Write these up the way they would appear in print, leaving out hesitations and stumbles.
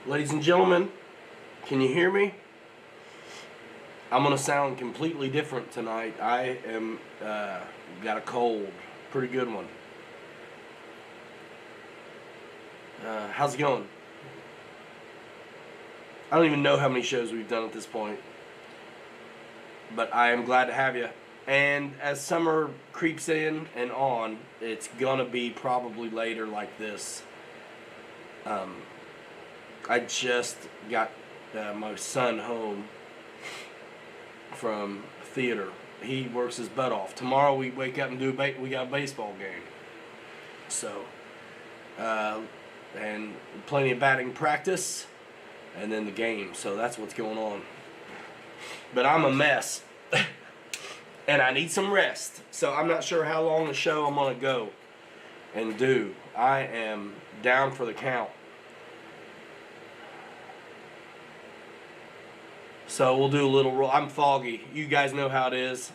Ladies and gentlemen, can you hear me? I'm gonna sound completely different tonight. I am got a cold, pretty good one. How's it going? I don't even know how many shows we've done at this point, but I am glad to have you. And as summer creeps in and on, it's gonna be probably later like this. I just got my son home from theater. He works his butt off. Tomorrow we wake up and we got a baseball game. So, and plenty of batting practice, and then the game. So that's what's going on. But I'm a mess, and I need some rest. So I'm not sure how long the show I'm gonna go and do. I am down for the count. So we'll do a little roll. I'm foggy. You guys know how it is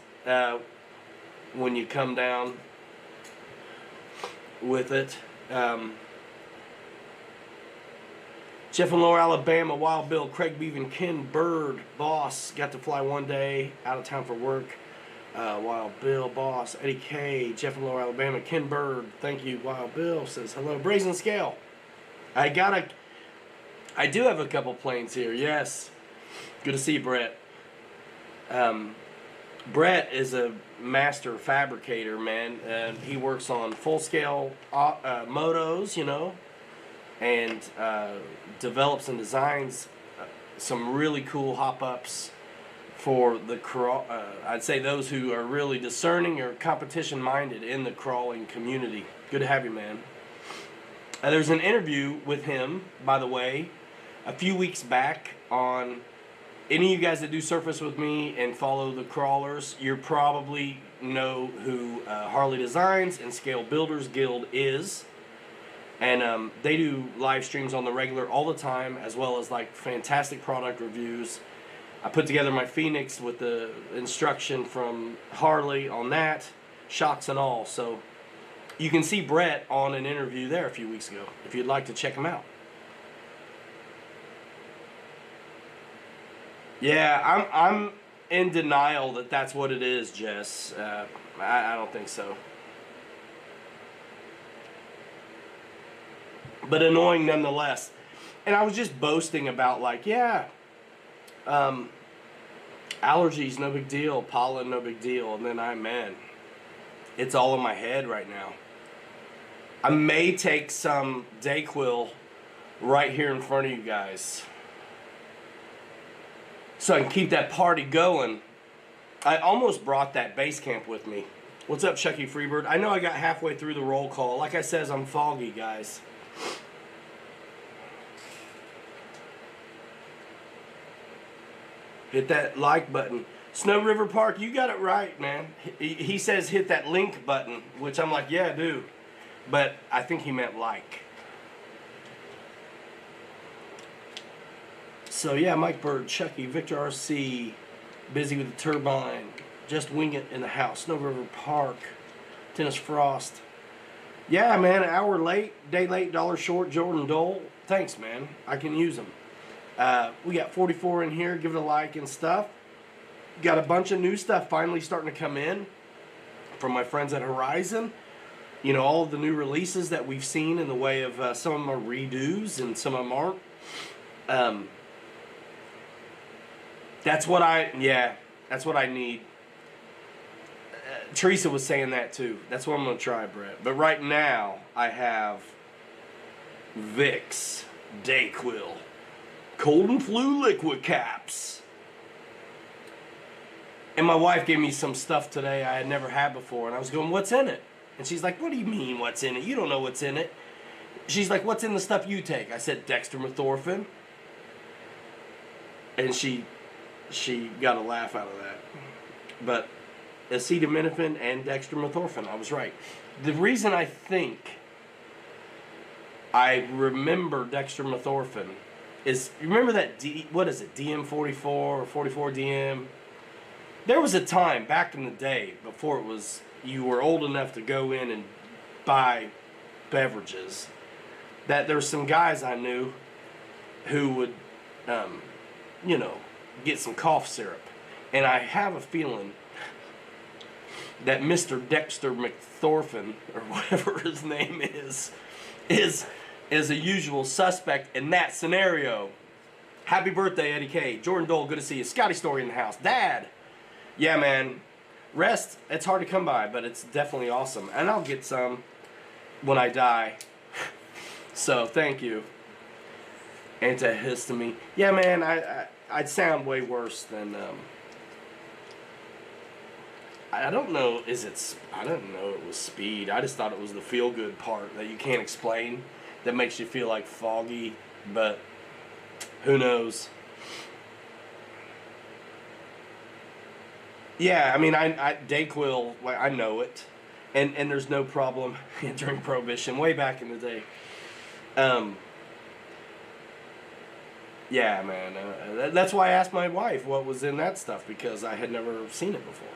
when you come down with it. Jeff and Laura, Alabama, Wild Bill, Craig Beaven, Ken Bird, Boss, got to fly one day, out of town for work. Wild Bill, Boss, Eddie K, Jeff and Laura, Alabama, Ken Bird, thank you. Wild Bill says hello. Brazen Scale. I do have a couple planes here, yes. Good to see you, Brett. Brett is a master fabricator, man. He works on full-scale motos, you know, and develops and designs some really cool hop-ups for the I'd say those who are really discerning or competition-minded in the crawling community. Good to have you, man. There's an interview with him, by the way, a few weeks back on... Any of you guys that do surface with me and follow the crawlers, you probably know who Harley Designs and Scale Builders Guild is. And they do live streams on the regular all the time, as well as like fantastic product reviews. I put together my Phoenix with the instruction from Harley on that, shocks and all. So you can see Brett on an interview there a few weeks ago if you'd like to check him out. Yeah, I'm in denial that that's what it is, Jess. I don't think so. But annoying nonetheless. And I was just boasting about like, yeah, allergies, no big deal. Pollen, no big deal. And then man, it's all in my head right now. I may take some Dayquil right here in front of you guys, so I can keep that party going. I almost brought that base camp with me. What's up, Chucky Freebird? I know I got halfway through the roll call. Like I says, I'm foggy, guys. Hit that like button. Snow River Park, you got it right, man. He says hit that link button, which I'm like, yeah, I do. But I think he meant like. So yeah, Mike Bird, Chucky, Victor RC, busy with the turbine, just wing it in the house. Snow River Park, Dennis Frost. Yeah, man, an hour late, day late, dollar short. Jordan Dole, thanks, man. I can use them. We got 44 in here. Give it a like and stuff. Got a bunch of new stuff finally starting to come in from my friends at Horizon. You know, all of the new releases that we've seen in the way of some of them are redos and some of them aren't. That's what I need. Teresa was saying that too. That's what I'm going to try, Brett. But right now, I have Vicks, Dayquil, cold and flu liquid caps. And my wife gave me some stuff today I had never had before. And I was going, what's in it? And she's like, what do you mean what's in it? You don't know what's in it. She's like, what's in the stuff you take? I said, dextromethorphan. And she got a laugh out of that. But acetaminophen and dextromethorphan, I was right. The reason I think I remember dextromethorphan is, remember that DM44 or 44DM? There was a time back in the day before it was, you were old enough to go in and buy beverages, that there's some guys I knew who would, you know, get some cough syrup. And I have a feeling that Mr. Dexter McThorfin, or whatever his name is a usual suspect in that scenario. Happy birthday, Eddie K. Jordan Dole, good to see you. Scotty Story in the house. Dad. Yeah, man. Rest, it's hard to come by, but it's definitely awesome. And I'll get some when I die. So, thank you. Antihistamine. Yeah, man, I'd sound way worse than... I don't know, I didn't know it was speed. I just thought it was the feel-good part that you can't explain that makes you feel like foggy, but who knows? Yeah, I mean, Dayquil, I know it, and there's no problem during Prohibition, way back in the day. Yeah, man, that's why I asked my wife what was in that stuff, because I had never seen it before.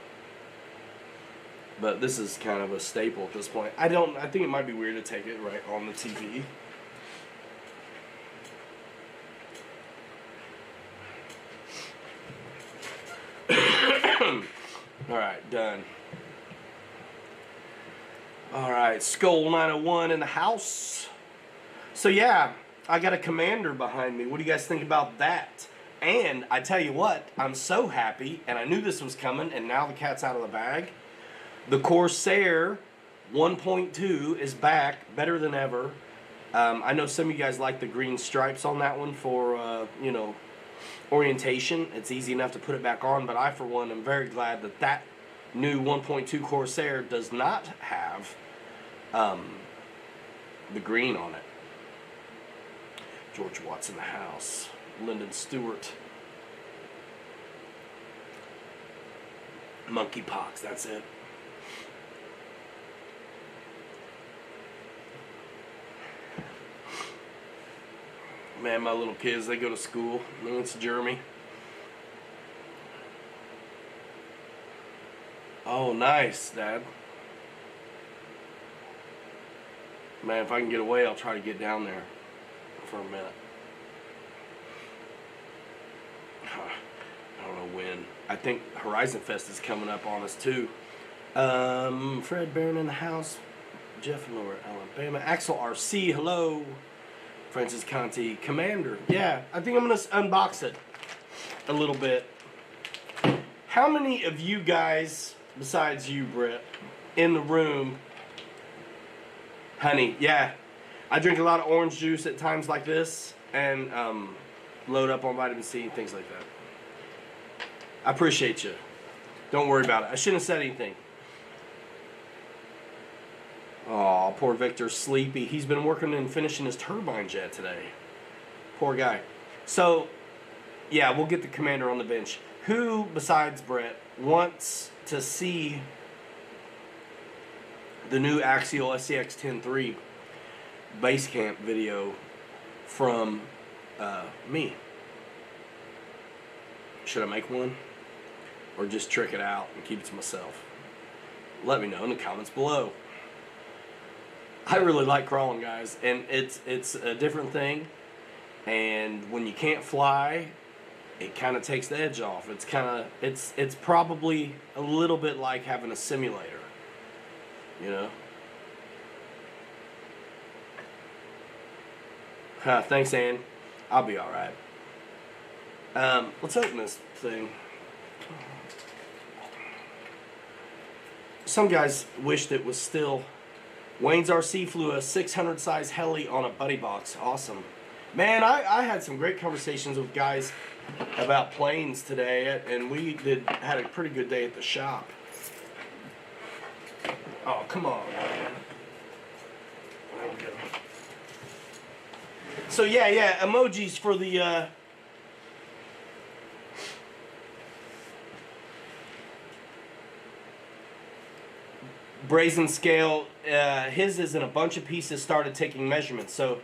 But this is kind of a staple at this point. I think it might be weird to take it right on the TV. Alright, done. Alright, Skull 901 in the house. So yeah, I got a Commander behind me. What do you guys think about that? And I tell you what, I'm so happy, and I knew this was coming, and now the cat's out of the bag. The Corsair 1.2 is back, better than ever. I know some of you guys like the green stripes on that one for, you know, orientation. It's easy enough to put it back on, but I, for one, am very glad that that new 1.2 Corsair does not have the green on it. George Watts in the house. Lyndon Stewart. Monkeypox, that's it. Man, my little kids, they go to school. It's Jeremy. Oh, nice, Dad. Man, if I can get away, I'll try to get down there for a minute. I don't know when. I think Horizon Fest is coming up on us, too. Fred Barron in the house. Jeff and Laura, Alabama. Axel RC, hello. Francis Conti, Commander. Yeah, I think I'm going to unbox it a little bit. How many of you guys, besides you, Brett, in the room, honey, yeah, I drink a lot of orange juice at times like this, and load up on vitamin C and things like that. I appreciate you. Don't worry about it. I shouldn't have said anything. Oh, poor Victor's sleepy. He's been working and finishing his turbine jet today. Poor guy. So, yeah, we'll get the Commander on the bench. Who, besides Brett, wants to see the new Axial SCX 10.3 base camp video from me? Should I make one? Or just trick it out and keep it to myself? Let me know in the comments below. I really like crawling, guys, and it's a different thing, and when you can't fly, it kind of takes the edge off. It's probably a little bit like having a simulator, you know? Thanks, Ann. I'll be all right. Let's open this thing. Some guys wished it was still... Wayne's RC flew a 600 size heli on a buddy box. Awesome. Man, I had some great conversations with guys about planes today, and we had a pretty good day at the shop. Oh, come on, man. There we go. So, yeah, emojis for the... Brazen scale, his is in a bunch of pieces, started taking measurements. So,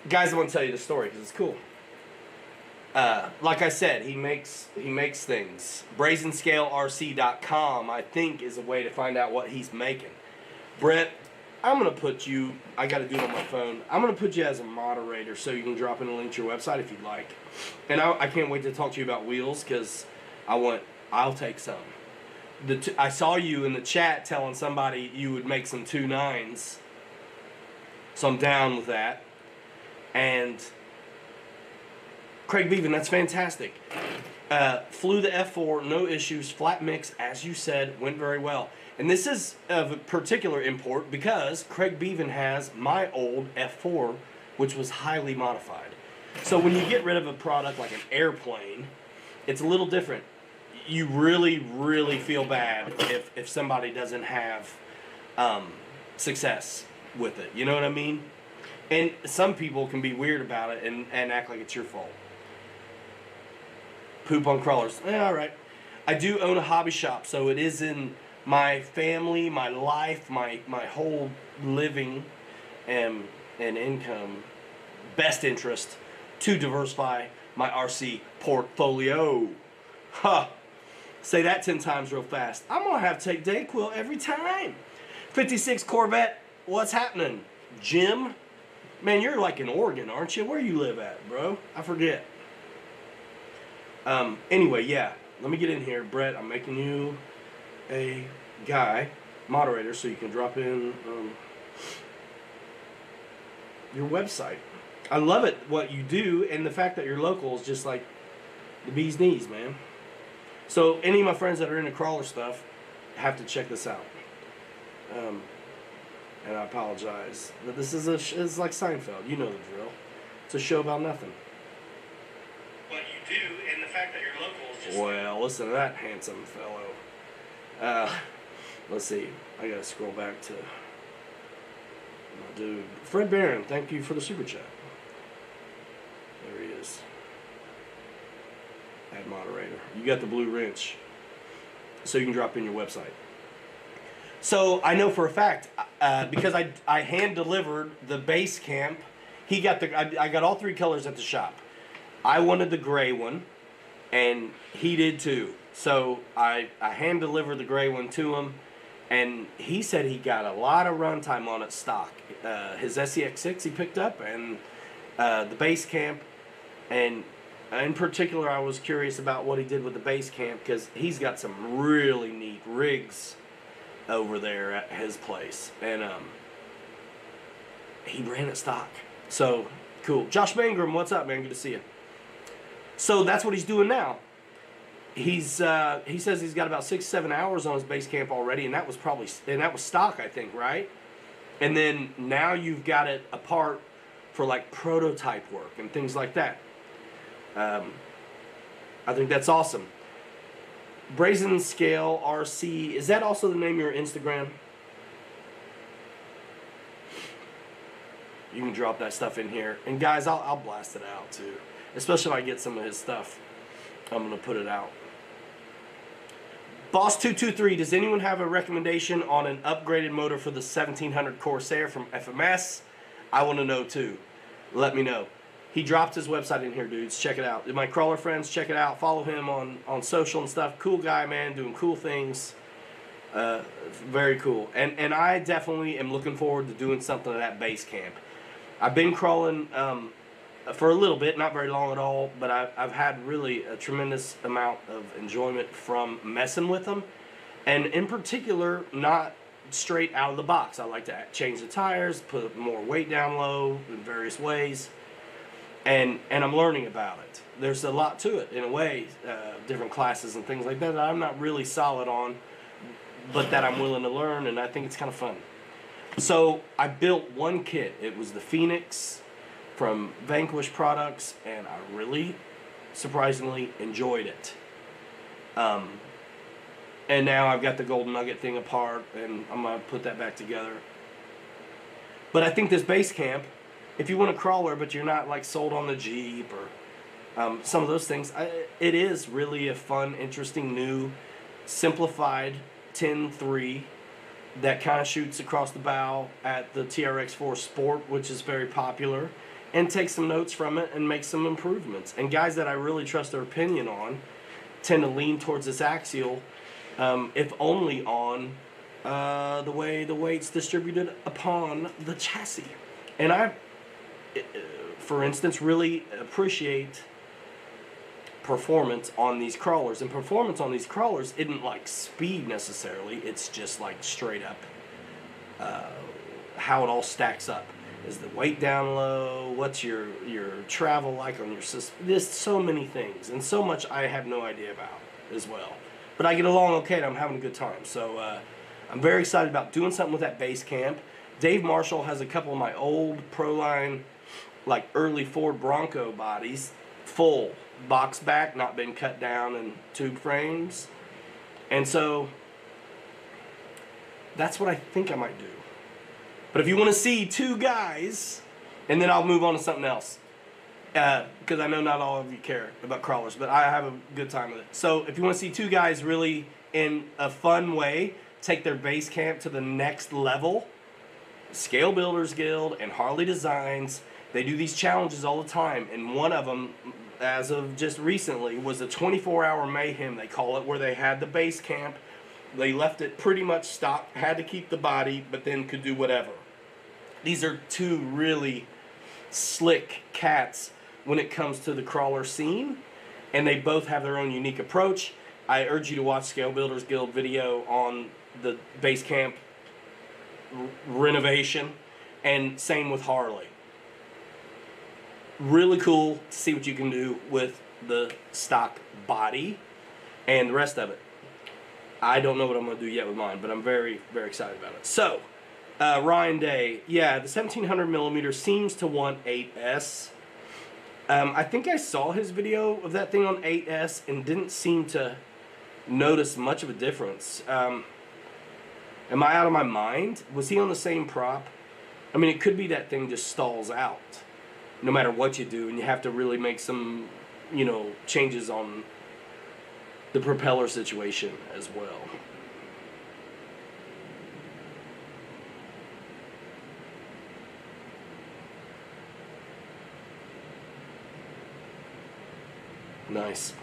guys, I want to tell you the story because it's cool. Like I said, he makes things. BrazenScaleRC.com, I think, is a way to find out what he's making. Brett I'm going to put you, I got to do it on my phone. I'm going to put you as a moderator so you can drop in a link to your website if you'd like. And I can't wait to talk to you about wheels because I'll take some. I saw you in the chat telling somebody you would make some 2.9s. So I'm down with that. And Craig Beaven, that's fantastic. Flew the F4, no issues, flat mix, as you said, went very well. And this is of particular import because Craig Beaven has my old F4, which was highly modified. So when you get rid of a product like an airplane, it's a little different. You really, really feel bad if somebody doesn't have success with it. You know what I mean? And some people can be weird about it and act like it's your fault. Poop on crawlers. All right. I do own a hobby shop, so it is in my family, my life, my whole living and income best interest to diversify my RC portfolio. Huh. Say that 10 times real fast. I'm going to have to take Dayquil every time. 56 Corvette, what's happening? Jim? Man, you're like in Oregon, aren't you? Where you live at, bro? I forget. Anyway, yeah. Let me get in here. Brett, I'm making you a guy, moderator, so you can drop in your website. I love it, what you do, and the fact that you're local is just like the bee's knees, man. So any of my friends that are into crawler stuff have to check this out. And I apologize, but this is it's like Seinfeld. You know the drill. It's a show about nothing. What you do, and the fact that you're local is just... Well, listen to that handsome fellow. Let's see. I gotta scroll back to my dude. Fred Barron, thank you for the super chat. There he is. Add moderator. You got the blue wrench, so you can drop in your website. So I know for a fact, because I hand delivered the base camp. He got I got all 3 colors at the shop. I wanted the gray one, and he did too. So I hand delivered the gray one to him, and he said he got a lot of runtime on it stock. His SEX6 he picked up, and the base camp, and in particular I was curious about what he did with the base camp because he's got some really neat rigs over there at his place, and he ran it stock. So cool. Josh Mangrum, what's up, man? Good to see you. So that's what he's doing now. He says he's got about 6-7 hours on his base camp already, and that was stock, I think, right? And then now you've got it apart for like prototype work and things like that. I think that's awesome. Brazen Scale RC, is that also the name of your Instagram? You can drop that stuff in here. And guys, I'll blast it out too. Especially if I get some of his stuff. I'm going to put it out. Boss223, does anyone have a recommendation on an upgraded motor for the 1700 Corsair from FMS? I want to know too. Let me know. He dropped his website in here, dudes. Check it out. My crawler friends, check it out. Follow him on social and stuff. Cool guy, man. Doing cool things. Very cool. And I definitely am looking forward to doing something at that base camp. I've been crawling for a little bit, not very long at all, but I've had really a tremendous amount of enjoyment from messing with them. And in particular, not straight out of the box. I like to change the tires, put more weight down low in various ways. And I'm learning about it. There's a lot to it, in a way, different classes and things like that I'm not really solid on, but that I'm willing to learn, and I think it's kind of fun. So I built one kit. It was the Phoenix from Vanquish Products, and I really, surprisingly, enjoyed it. And now I've got the Golden Nugget thing apart, and I'm going to put that back together. But I think this base camp, if you want a crawler but you're not like sold on the Jeep or some of those things, it is really a fun, interesting, new, simplified 10.3 that kind of shoots across the bow at the TRX4 Sport, which is very popular, and takes some notes from it and makes some improvements. And guys that I really trust their opinion on tend to lean towards this axial, if only on the way the weight's distributed upon the chassis. And I, for instance, really appreciate performance on these crawlers. And performance on these crawlers isn't like speed necessarily, it's just like straight up how it all stacks up. Is the weight down low? What's your travel like on your system? There's so many things, and so much I have no idea about as well. But I get along okay, and I'm having a good time. So I'm very excited about doing something with that base camp. Dave Marshall has a couple of my old Proline, like early Ford Bronco bodies, full box back, not been cut down in tube frames. And so that's what I think I might do. But if you want to see two guys, and then I'll move on to something else, because I know not all of you care about crawlers, but I have a good time with it. So if you want to see two guys really in a fun way take their base camp to the next level, Scale Builders Guild and Harley Designs, they do these challenges all the time, and one of them, as of just recently, was a 24-hour mayhem, they call it, where they had the base camp. They left it pretty much stock, had to keep the body, but then could do whatever. These are two really slick cats when it comes to the crawler scene, and they both have their own unique approach. I urge you to watch Scale Builders Guild video on the base camp renovation, and same with Harley. Really cool to see what you can do with the stock body and the rest of it. I don't know what I'm going to do yet with mine, but I'm very, very excited about it. So, Ryan Day, yeah, the 1700 millimeter seems to want 8S. I think I saw his video of that thing on 8S and didn't seem to notice much of a difference. Am I out of my mind? Was he on the same prop? I mean, it could be that thing just stalls out no matter what you do, and you have to really make some, changes on the propeller situation as well. Nice.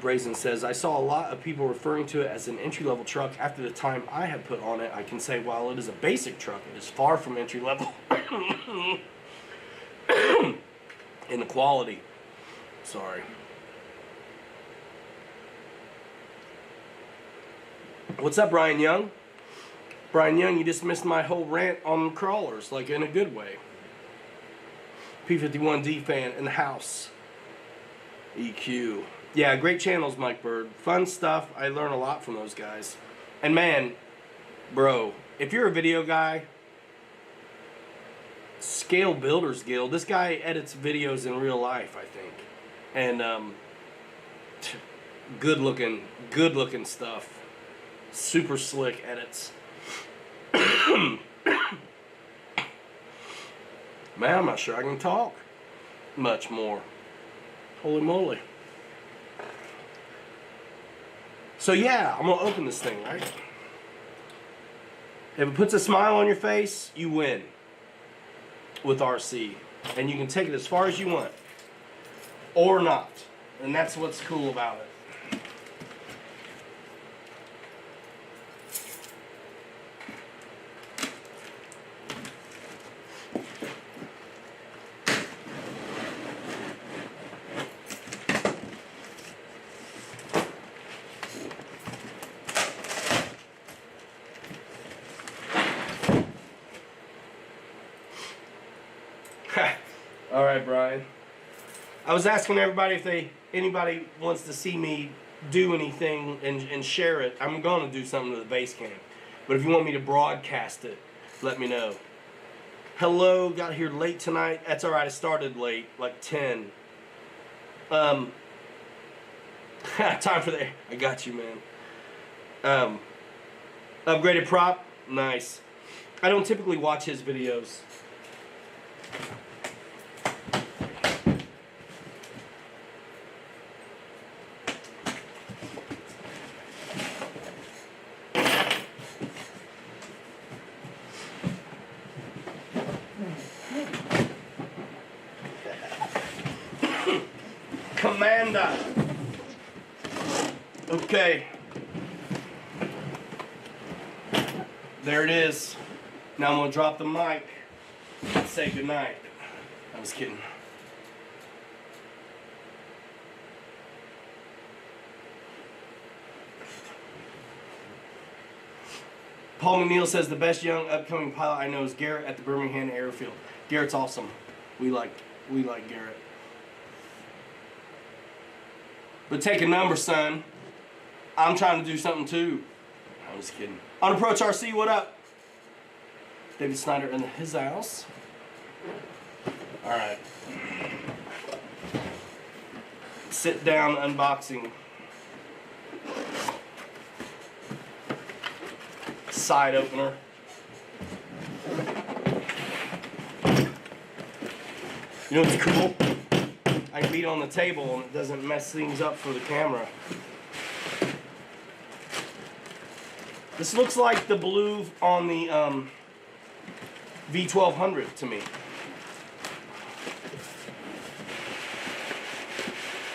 Brazen says, I saw a lot of people referring to it as an entry-level truck. After the time I have put on it, I can say while it is a basic truck, it is far from entry-level in the quality. Sorry. What's up, Brian Young? Brian Young, you just missed my whole rant on crawlers, like in a good way. P51D fan in the house. EQ. Yeah, great channels, Mike Bird. Fun stuff. I learn a lot from those guys. And man, bro, if you're a video guy, Scale Builders Guild, this guy edits videos in real life, I think. And good looking stuff. Super slick edits. Man, I'm not sure I can talk much more. Holy moly. So yeah, I'm going to open this thing, right? If it puts a smile on your face, you win with RC. And you can take it as far as you want. Or not. And that's what's cool about it. All right, Brian. I was asking everybody if anybody wants to see me do anything and share it. I'm going to do something to the base camp. But if you want me to broadcast it, let me know. Hello, got here late tonight. That's all right. I started late, like 10. Time for the... I got you, man. Upgraded prop. Nice. I don't typically watch his videos. Commander. Okay. there it is. Now I'm going to drop the mic and say goodnight. I was kidding. Paul McNeil says the best young upcoming pilot I know is Garrett at the Birmingham Airfield. Garrett's awesome. We like Garrett. But take a number, son. I'm trying to do something too. I was kidding. On Approach RC, what up? David Snyder in his house. All right. Sit down unboxing. Side opener. You know what's cool? I can beat on the table and it doesn't mess things up for the camera. This looks like the blue on the V1200 to me.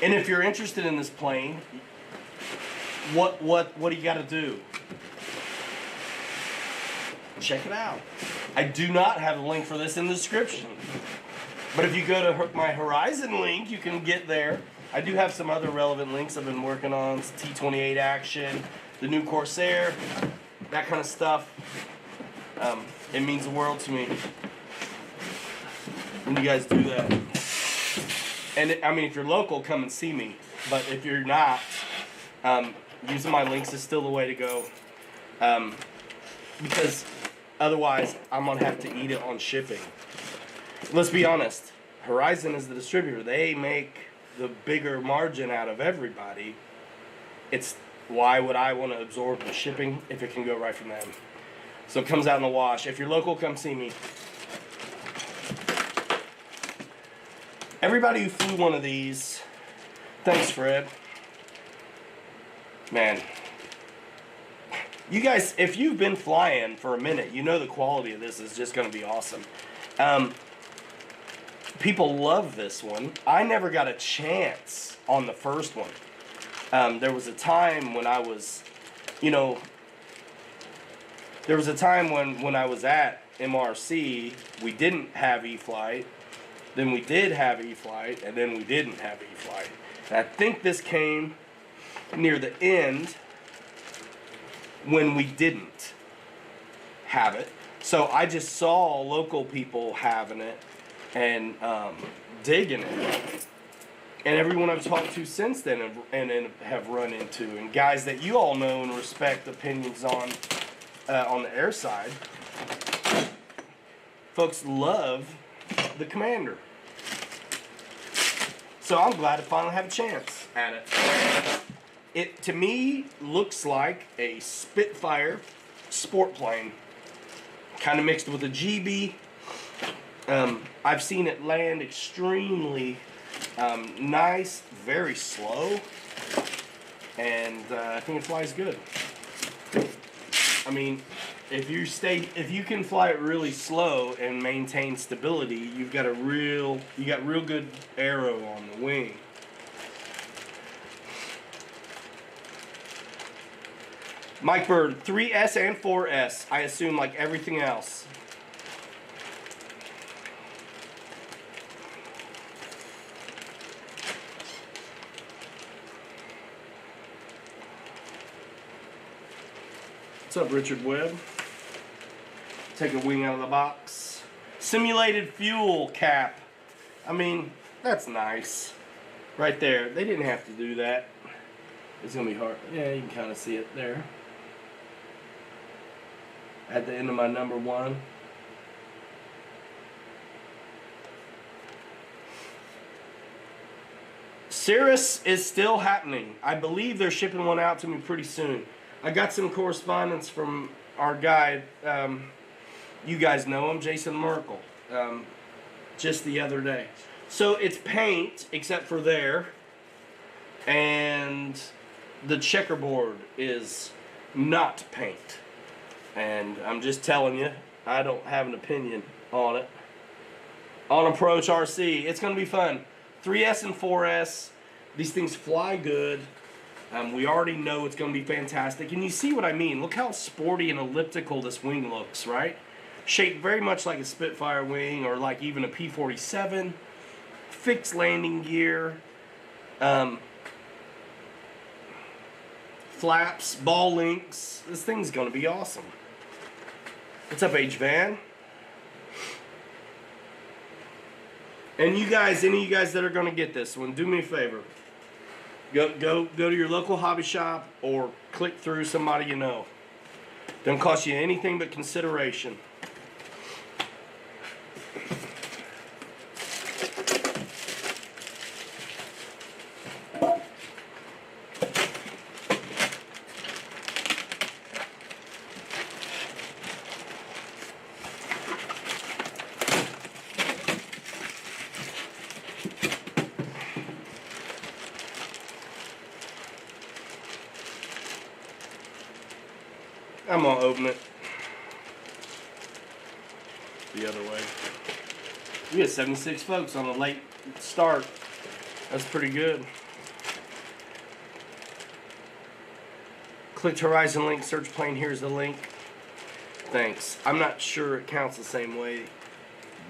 And if you're interested in this plane, what do you got to do? Check it out. I do not have a link for this in the description. But if you go to my Horizon link, you can get there. I do have some other relevant links I've been working on. T-28 action, the new Corsair, that kind of stuff. It means the world to me when you guys do that. And I mean, if you're local, come and see me. But if you're not, using my links is still the way to go. Because otherwise, I'm going to have to eat it on shipping. Let's be honest. Horizon is the distributor. They make the bigger margin out of everybody. It's why would I want to absorb the shipping if it can go right from them? So it comes out in the wash. If you're local, come see me. Everybody who flew one of these, thanks, Fred. Man. You guys, if you've been flying for a minute, you know the quality of this is just going to be awesome. People love this one. I never got a chance on the first one. There was a time when I was, there was a time when I was at MRC, we didn't have E-flite, then we did have E-flite, and then we didn't have E-flite. And I think this came near the end when we didn't have it. So I just saw local people having it and digging it. And everyone I've talked to since then and have run into, and guys that you all know and respect opinions on the air side, folks love the Commander. So I'm glad to finally have a chance at it. It, to me, looks like a Spitfire sport plane, kind of mixed with a GB. I've seen it land extremely nice, very slow, and I think it flies good. I mean, if you can fly it really slow and maintain stability, you got real good aero on the wing. Mike Bird, 3S and 4S, I assume, like everything else. What's up, Richard Webb? Take a wing out of the box. Simulated fuel cap. I mean, that's nice. Right there. They didn't have to do that. It's going to be hard. Yeah, you can kind of see it there. At the end of my number 1. Cirrus is still happening. I believe they're shipping one out to me pretty soon. I got some correspondence from our guy, you guys know him, Jason Merkel, just the other day. So it's paint, except for there, and the checkerboard is not paint. And I'm just telling you, I don't have an opinion on it. On Approach RC, it's going to be fun. 3S and 4S, these things fly good. We already know it's going to be fantastic. And you see what I mean. Look how sporty and elliptical this wing looks, right? Shaped very much like a Spitfire wing or like even a P-47. Fixed landing gear. Flaps, ball links. This thing's going to be awesome. What's up, H-Van? And you guys, any of you guys that are going to get this one, do me a favor. Go to your local hobby shop or click through somebody you know. Don't cost you anything but consideration. I'm gonna open it the other way. We got 76 folks on a late start. That's pretty good. Clicked Horizon link, search plane, here's the link. Thanks. I'm not sure it counts the same way,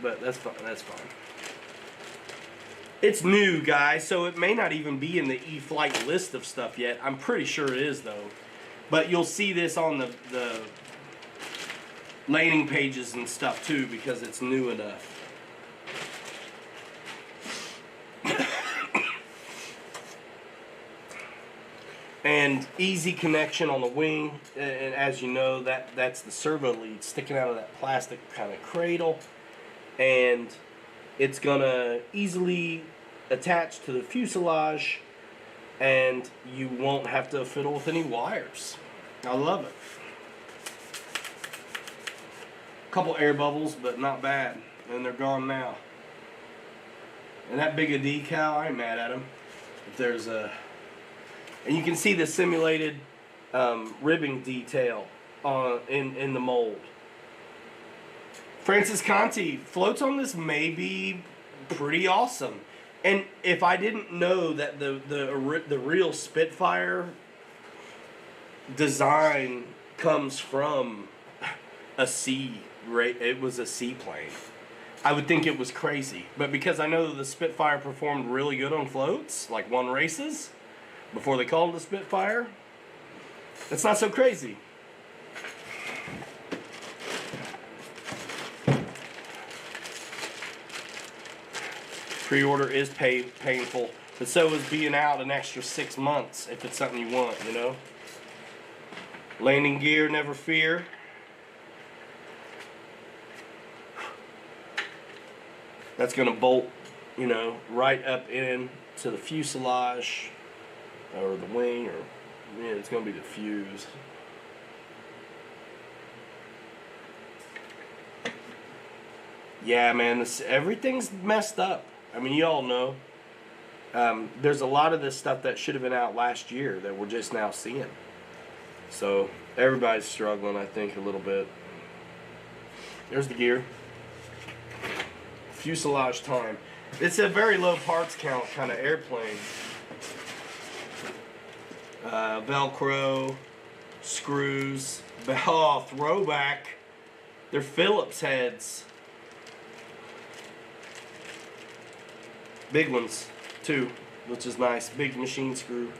but that's fine. That's fine. It's new, guys, so it may not even be in the E-flite list of stuff yet. I'm pretty sure it is, though. But you'll see this on the landing pages and stuff too because it's new enough. And easy connection on the wing, and as you know, that's the servo lead sticking out of that plastic kind of cradle, and it's gonna easily attach to the fuselage, and you won't have to fiddle with any wires. I love it. Couple air bubbles, but not bad. And they're gone now. And that big a decal, I ain't mad at them. If there's a... And you can see the simulated ribbing detail in the mold. Francis Conti, floats on this may be pretty awesome. And if I didn't know that the real Spitfire design comes from a it was a seaplane, I would think it was crazy. But because I know that the Spitfire performed really good on floats, like won races before they called it a Spitfire, it's not so crazy. Pre-order is painful, but so is being out an extra 6 months if it's something you want, you know. Landing gear, never fear. That's going to bolt, you know, right up in to the fuselage or the wing, or yeah, it's going to be the fuse. Yeah, man, everything's messed up. I mean, you all know. There's a lot of this stuff that should have been out last year that we're just now seeing. So everybody's struggling, I think, a little bit. There's the gear. Fuselage time. It's a very low parts count kind of airplane. Velcro, screws, throwback. They're Phillips heads. Big ones, too, which is nice. Big machine screw.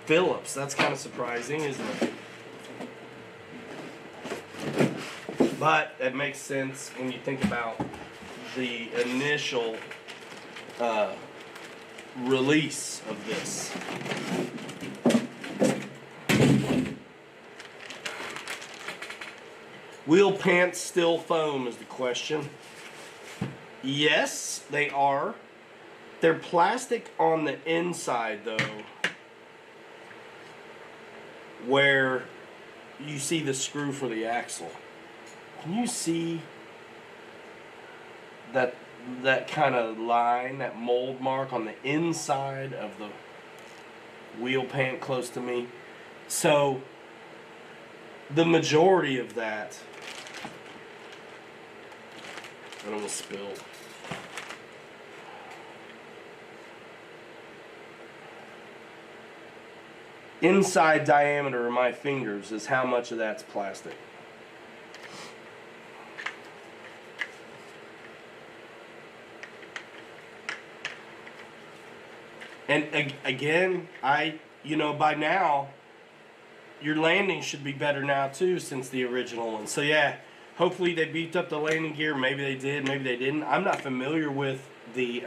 Phillips, that's kind of surprising, isn't it? But it makes sense when you think about the initial release of this. Wheel pants still foam is the question. Yes, they are. They're plastic on the inside, though, where you see the screw for the axle. Can you see that kind of line, that mold mark on the inside of the wheel pant close to me? So the majority of that, I almost spilled. inside diameter of my fingers is how much of that's plastic. And again, by now, your landing should be better now too since the original one. So yeah, hopefully they beefed up the landing gear. Maybe they did, maybe they didn't. I'm not familiar with the,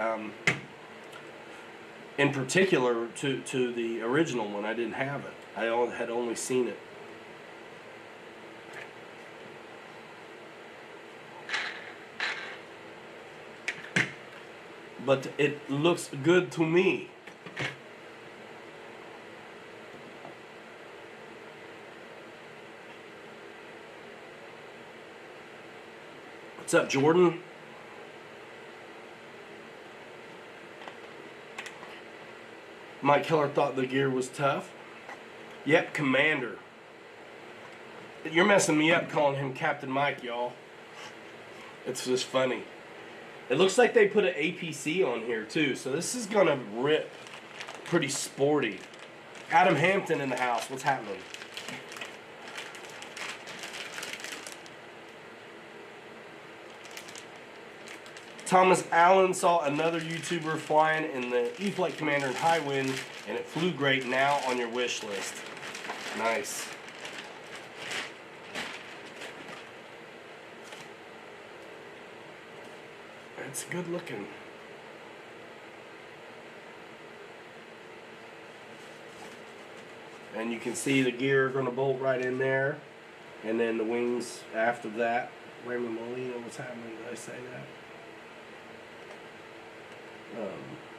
in particular to the original one. I didn't have it. I had only seen it. But it looks good to me. What's up, Jordan? Mike Keller thought the gear was tough. Yep, Commander. You're messing me up calling him Captain Mike, y'all. It's just funny. It looks like they put an APC on here too, so this is gonna rip pretty sporty. Adam Hampton in the house. What's happening? Thomas Allen saw another YouTuber flying in the E-flite Commander in high wind, and it flew great. Now on your wish list. Nice. It's good looking. And you can see the gear going to bolt right in there, and then the wings after that. Raymond Molina, what's happening? Did I say that?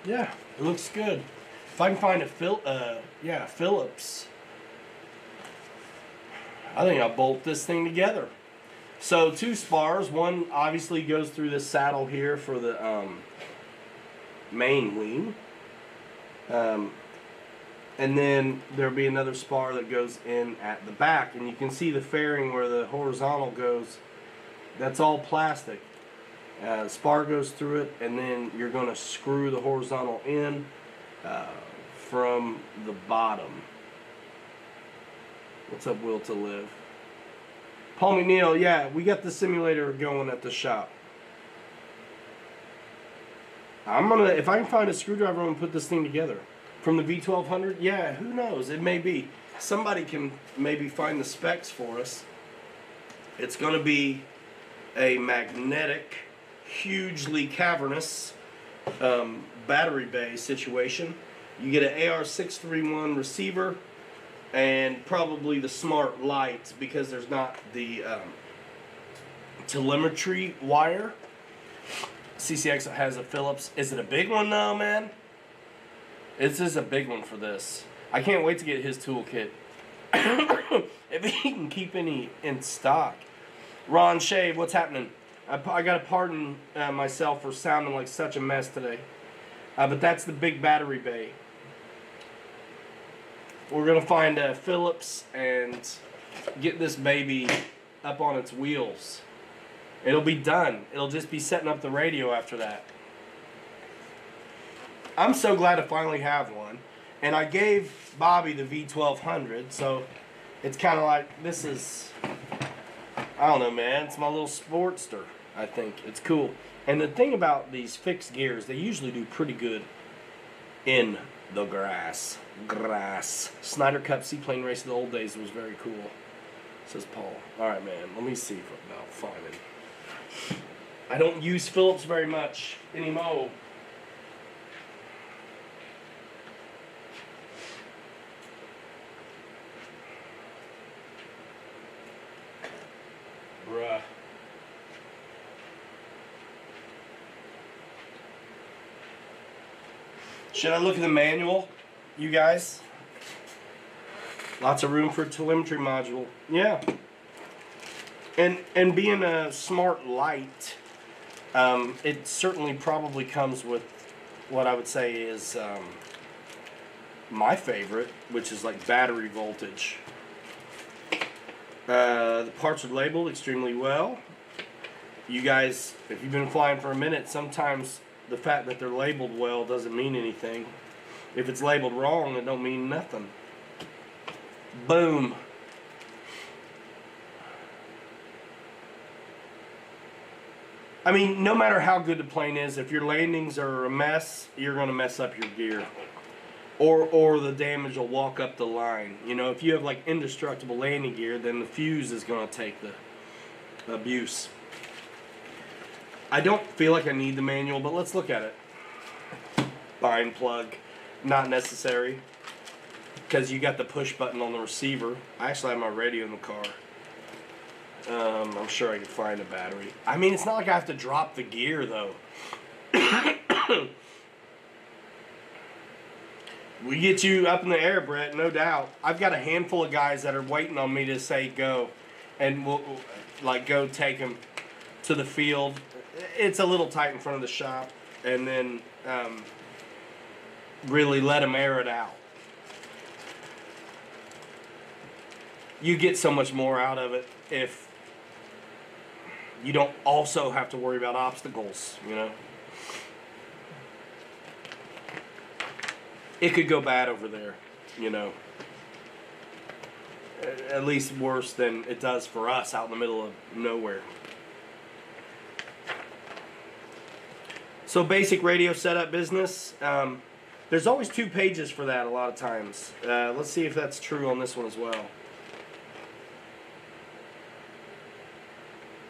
Yeah, it looks good. If I can find a Phillips, I think I'll bolt this thing together. So 2 spars. One obviously goes through this saddle here for the main wing. And then there'll be another spar that goes in at the back. And you can see the fairing where the horizontal goes. That's all plastic. The spar goes through it, and then you're going to screw the horizontal in from the bottom. What's up, Will to Live? Paul McNeil, yeah, we got the simulator going at the shop. If I can find a screwdriver, I'm gonna put this thing together. From the V1200, yeah, who knows? It may be. Somebody can maybe find the specs for us. It's gonna be a magnetic, hugely cavernous battery bay situation. You get an AR631 receiver and probably the smart lights because there's not the telemetry wire. CCX has a Phillips. Is it a big one though, man? This is a big one for this. I can't wait to get his toolkit. If he can keep any in stock. Ron Shave, what's happening? I gotta pardon myself for sounding like such a mess today. But that's the big battery bay. We're gonna find a Phillips and get this baby up on its wheels. It'll be done. It'll just be setting up the radio after that. I'm so glad to finally have one. And I gave Bobby the V1200, so it's kind of like, this is, I don't know, man. It's my little Sportster, I think. It's cool. And the thing about these fixed gears, they usually do pretty good in the grass. Snyder Cup seaplane race of the old days was very cool, says Paul. Alright, man. Let me see about finding. I don't use Phillips very much anymore. Bruh. Should I look at the manual, you guys? Lots of room for a telemetry module. Yeah. And being a smart light, it certainly probably comes with what I would say is my favorite, which is like battery voltage. The parts are labeled extremely well. You guys, if you've been flying for a minute, sometimes the fact that they're labeled well doesn't mean anything. If it's labeled wrong, it don't mean nothing. Boom. I mean, no matter how good the plane is, if your landings are a mess, you're going to mess up your gear. Or the damage will walk up the line. You know, if you have like indestructible landing gear, then the fuse is going to take the abuse. I don't feel like I need the manual, but let's look at it. Bind plug, not necessary, because you got the push button on the receiver. I actually have my radio in the car. I'm sure I can find a battery. I mean, it's not like I have to drop the gear, though. We get you up in the air, Brett, no doubt. I've got a handful of guys that are waiting on me to say go. And we'll, like, go take them to the field. It's a little tight in front of the shop. And then really let them air it out. You get so much more out of it if you don't also have to worry about obstacles, you know. It could go bad over there, you know. At least worse than it does for us out in the middle of nowhere. So basic radio setup business. There's always 2 pages for that a lot of times. Let's see if that's true on this one as well.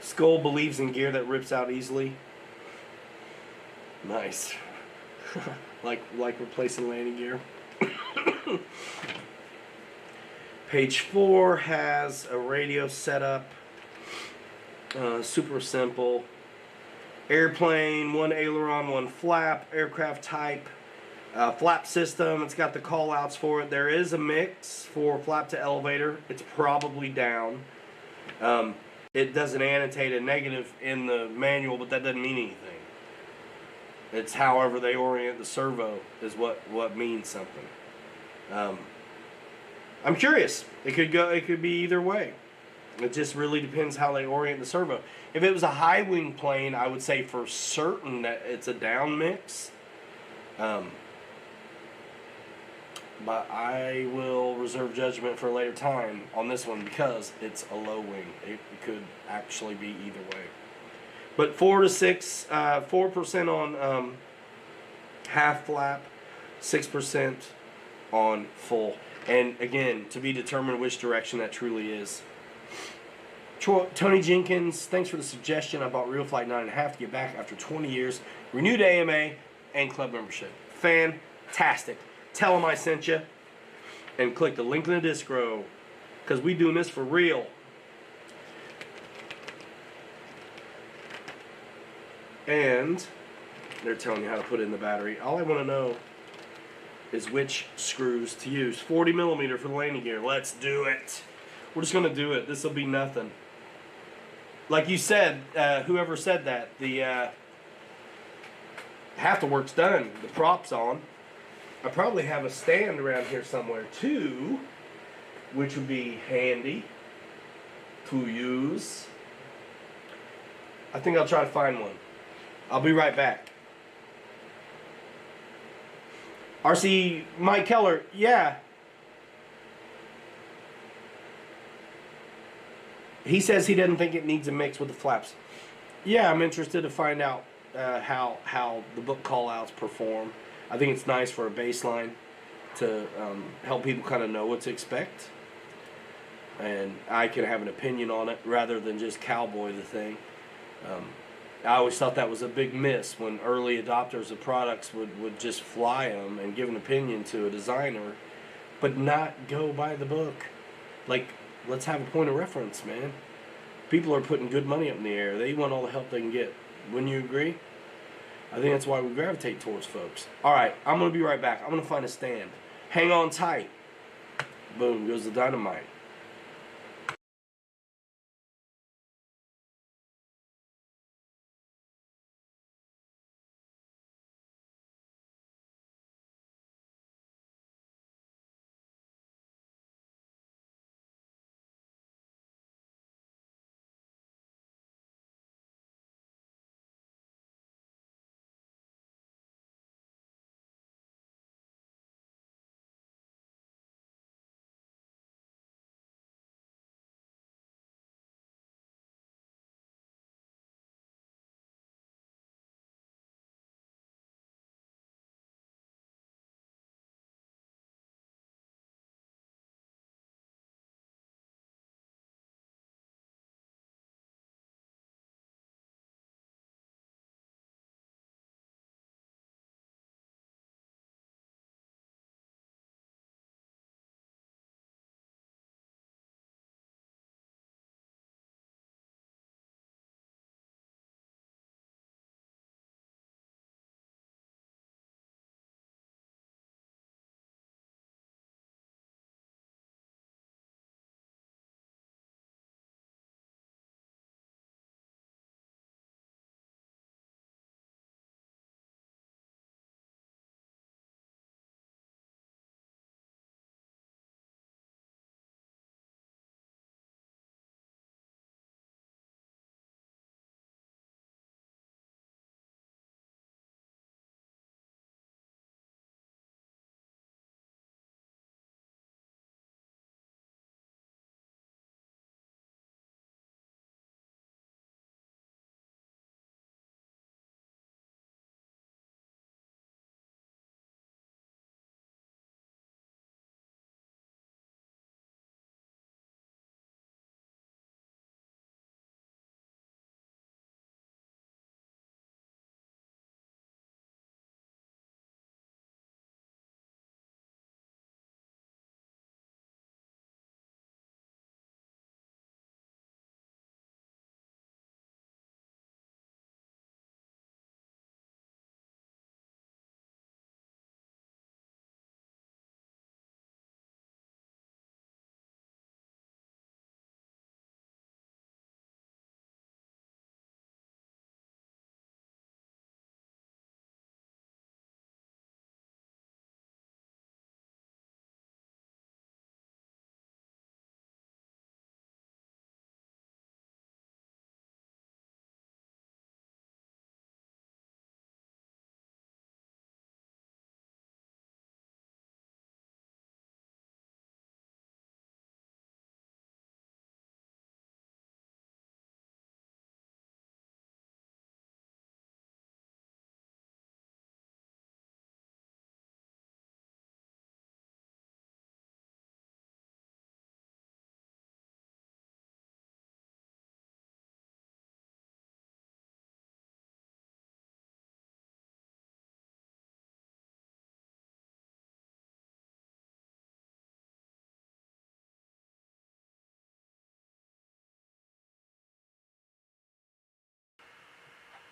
Skull believes in gear that rips out easily. Nice. like replacing landing gear. Page 4 has a radio setup. Super simple. Airplane, 1 aileron, 1 flap, aircraft type, flap system. It's got the call outs for it. There is a mix for flap to elevator. It's probably down. It doesn't annotate a negative in the manual, but that doesn't mean anything. It's however they orient the servo is what means something. I'm curious. It could be either way. It just really depends how they orient the servo. If it was a high wing plane, I would say for certain that it's a down mix. But I will reserve judgment for a later time on this one because it's a low wing. It could actually be either way. But 4 to 6, 4% on half flap, 6% on full. And again, to be determined which direction that truly is. Tony Jenkins, thanks for the suggestion. I bought E-flite 9.5 to get back after 20 years. Renewed AMA and club membership. Fantastic. Tell them I sent you. And click the link in the distro. Because we doing this for real. And they're telling you how to put in the battery. All I want to know is which screws to use. 40 millimeter for the landing gear. Let's do it. We're just going to do it. This will be nothing. Like you said, whoever said that, the half the work's done. The prop's on. I probably have a stand around here somewhere too, which would be handy to use. I think I'll try to find one. I'll be right back. RC Mike Keller, yeah. He says he doesn't think it needs a mix with the flaps. Yeah, I'm interested to find out how the book call-outs perform. I think it's nice for a baseline to help people kind of know what to expect. And I can have an opinion on it rather than just cowboy the thing. I always thought that was a big miss when early adopters of products would just fly them and give an opinion to a designer, but not go by the book. Like, let's have a point of reference, man. People are putting good money up in the air. They want all the help they can get. Wouldn't you agree? I think that's why we gravitate towards folks. All right, I'm going to be right back. I'm going to find a stand. Hang on tight. Boom, goes the dynamite.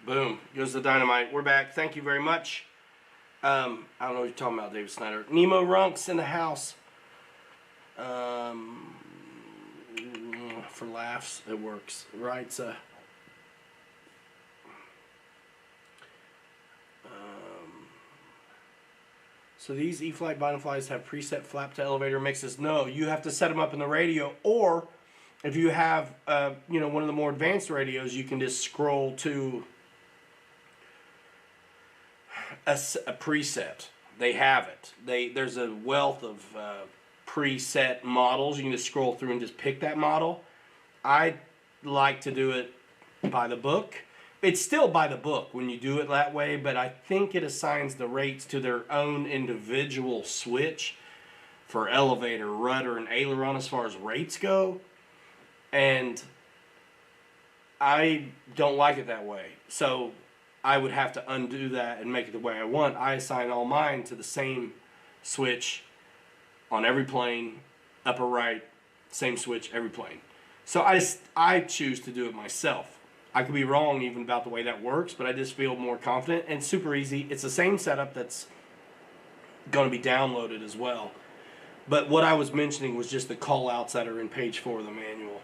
Boom. Goes the dynamite. We're back. Thank you very much. I don't know what you're talking about, David Snyder. Nemo Runks in the house. For laughs, it works. Right? So these E-flite Eflites have preset flap to elevator mixes. No, you have to set them up in the radio, or if you have one of the more advanced radios, you can just scroll to a preset. They have it. There's a wealth of preset models. You can just scroll through and just pick that model. I like to do it by the book. It's still by the book when you do it that way, but I think it assigns the rates to their own individual switch for elevator, rudder, and aileron as far as rates go. And I don't like it that way. So I would have to undo that and make it the way I want. I assign all mine to the same switch on every plane, upper right, same switch, every plane. So I choose to do it myself. I could be wrong even about the way that works, but I just feel more confident and super easy. It's the same setup that's going to be downloaded as well. But what I was mentioning was just the call outs that are in page 4 of the manual.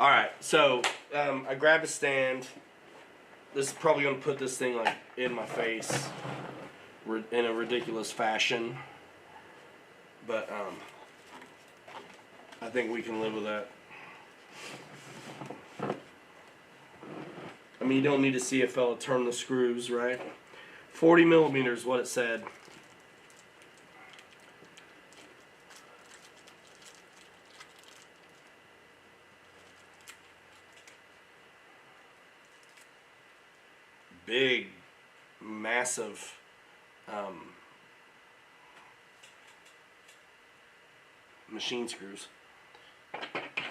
Alright, so I grabbed a stand. This is probably going to put this thing like in my face in a ridiculous fashion, but I think we can live with that. I mean, you don't need to see a fella turn the screws, right? 40 millimeters, what it said. Big, massive machine screws.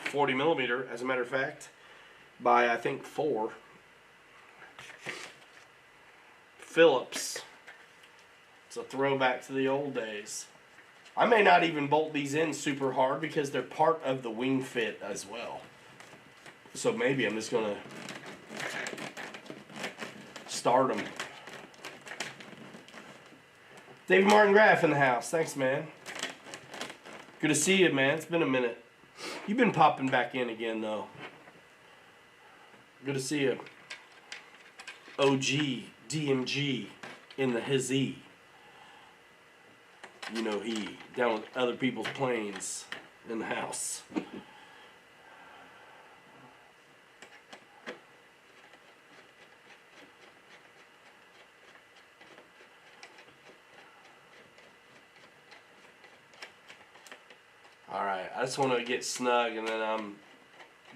40 millimeter, as a matter of fact, by I think 4. Phillips. It's a throwback to the old days. I may not even bolt these in super hard because they're part of the wing fit as well. So maybe I'm just gonna start them. Dave Martin Graff in the house. Thanks, man. Good to see you, man. It's been a minute. You've been popping back in again, though. Good to see you. OG, DMG, in the hizzy. You know he. Down with other people's planes in the house. Alright, I just want to get snug and then I'm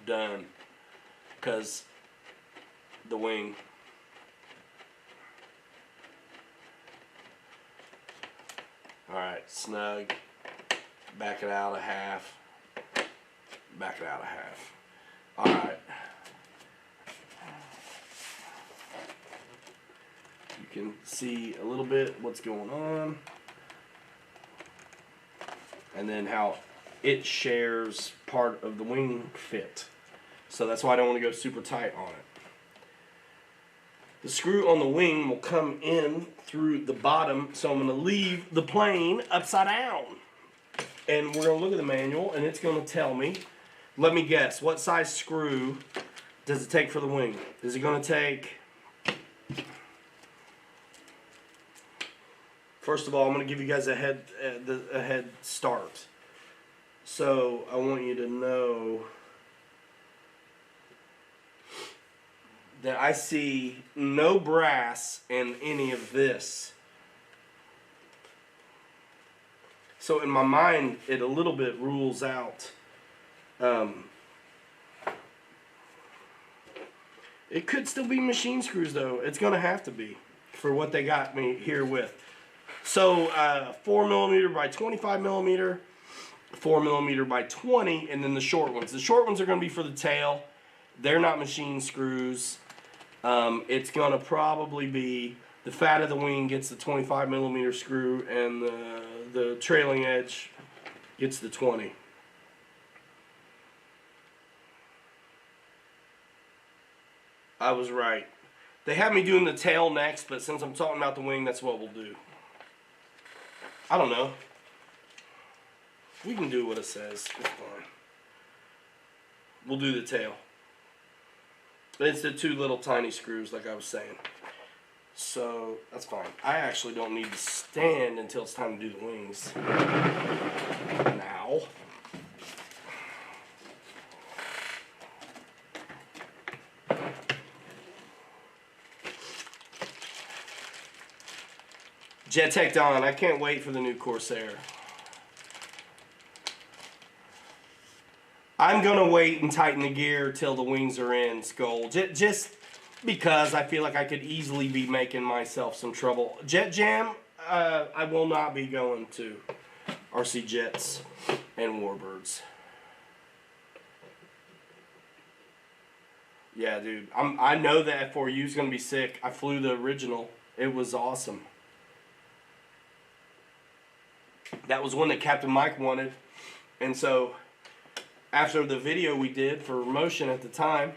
done. Because the wing. Alright, snug. Back it out a half. Back it out a half. Alright. You can see a little bit what's going on. And then how it shares part of the wing fit. So that's why I don't want to go super tight on it. The screw on the wing will come in through the bottom, so I'm going to leave the plane upside down. And we're going to look at the manual, and it's going to tell me, let me guess, what size screw does it take for the wing? Is it going to take... First of all, I'm going to give you guys a head start. So I want you to know that I see no brass in any of this. So in my mind, it a little bit rules out. It could still be machine screws, though. It's going to have to be for what they got me here with. So 4 millimeter by 25 millimeter, 4 millimeter by 20, and then the short ones. The short ones are going to be for the tail. They're not machine screws. It's going to probably be the fat of the wing gets the 25 millimeter screw, and the the trailing edge gets the 20. I was right. They have me doing the tail next, but since I'm talking about the wing, that's what we'll do. I don't know. We can do what it says. It's fine. We'll do the tail. It's the two little tiny screws, like I was saying. So, that's fine. I actually don't need to stand until it's time to do the wings. Now. JetTech Don, I can't wait for the new Corsair. I'm going to wait and tighten the gear till the wings are in, Skull. Just because I feel like I could easily be making myself some trouble. Jet Jam, I will not be going to RC Jets and Warbirds. Yeah, dude. I know that F4U is going to be sick. I flew the original. It was awesome. That was one that Captain Mike wanted. And so, after the video we did for Motion at the time,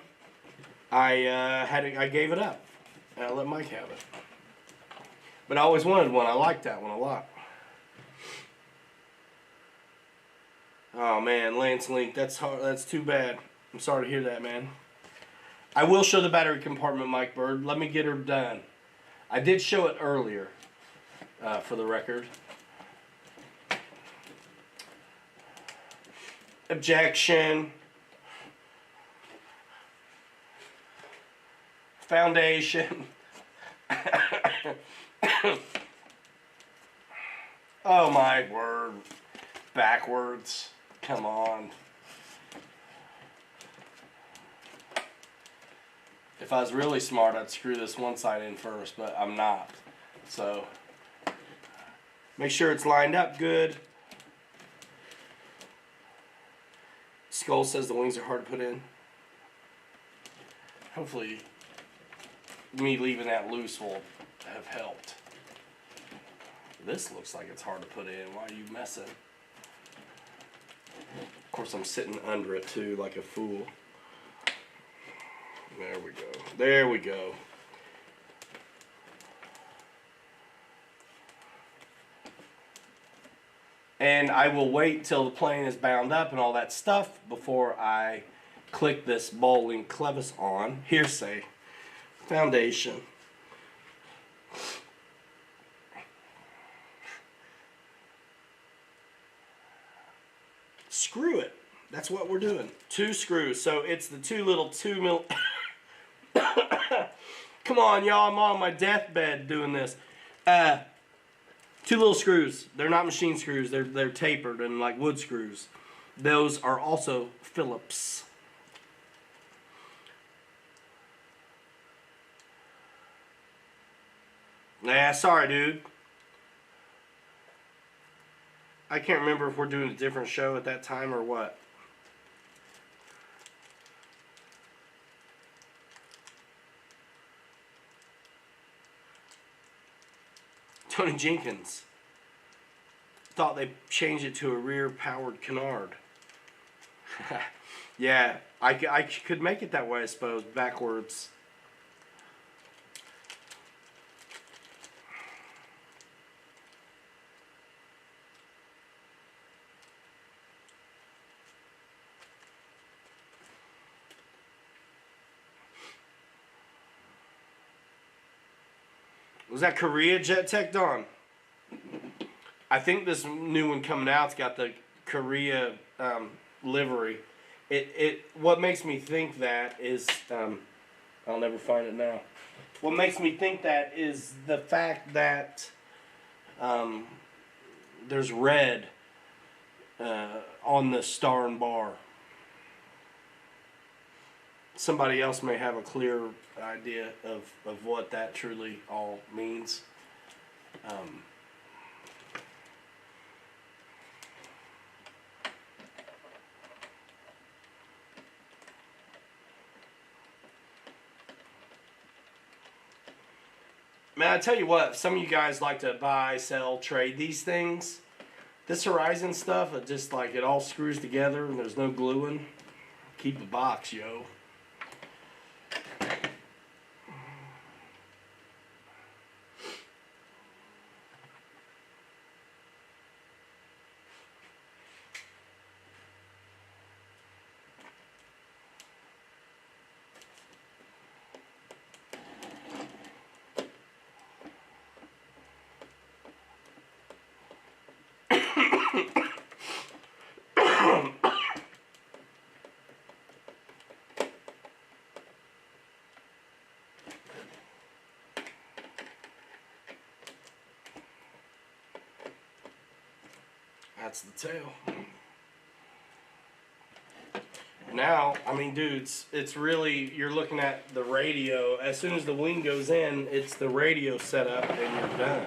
I gave it up. And I let Mike have it. But I always wanted one. I liked that one a lot. Oh man, Lance Link, that's hard. That's too bad. I'm sorry to hear that, man. I will show the battery compartment, Mike Bird. Let me get her done. I did show it earlier, for the record. Objection. Foundation. Oh my word. Backwards. Come on. If I was really smart, I'd screw this one side in first, but I'm not. So, make sure it's lined up good. Skull says the wings are hard to put in. Hopefully, me leaving that loose will have helped. This looks like it's hard to put in. Why are you messing? Of course, I'm sitting under it too, like a fool. There we go. There we go. And I will wait till the plane is bound up and all that stuff before I click this ball link clevis on. Hearsay. Foundation. Screw it. That's what we're doing. 2 screws. So it's the two little 2 mil. Come on, y'all. I'm on my deathbed doing this. 2 little screws. They're not machine screws. They're tapered and like wood screws. Those are also Phillips. Nah, sorry, dude. I can't remember if we're doing a different show at that time or what. Tony Jenkins thought they changed it to a rear-powered canard. Yeah, I could make it that way, I suppose, backwards. Was that Korea JetTech Dawn? I think this new one coming out's got the Korea livery. What makes me think that is I'll never find it now. What makes me think that is the fact that there's red on the star and bar. Somebody else may have a clear idea of what that truly all means. Man, I tell you what, some of you guys like to buy, sell, trade these things. This Horizon stuff, it just like it all screws together and there's no gluing. Keep the box, yo. That's the tail. Now, I mean, dudes, it's really, you're looking at the radio. As soon as the wing goes in, it's the radio set up and you're done.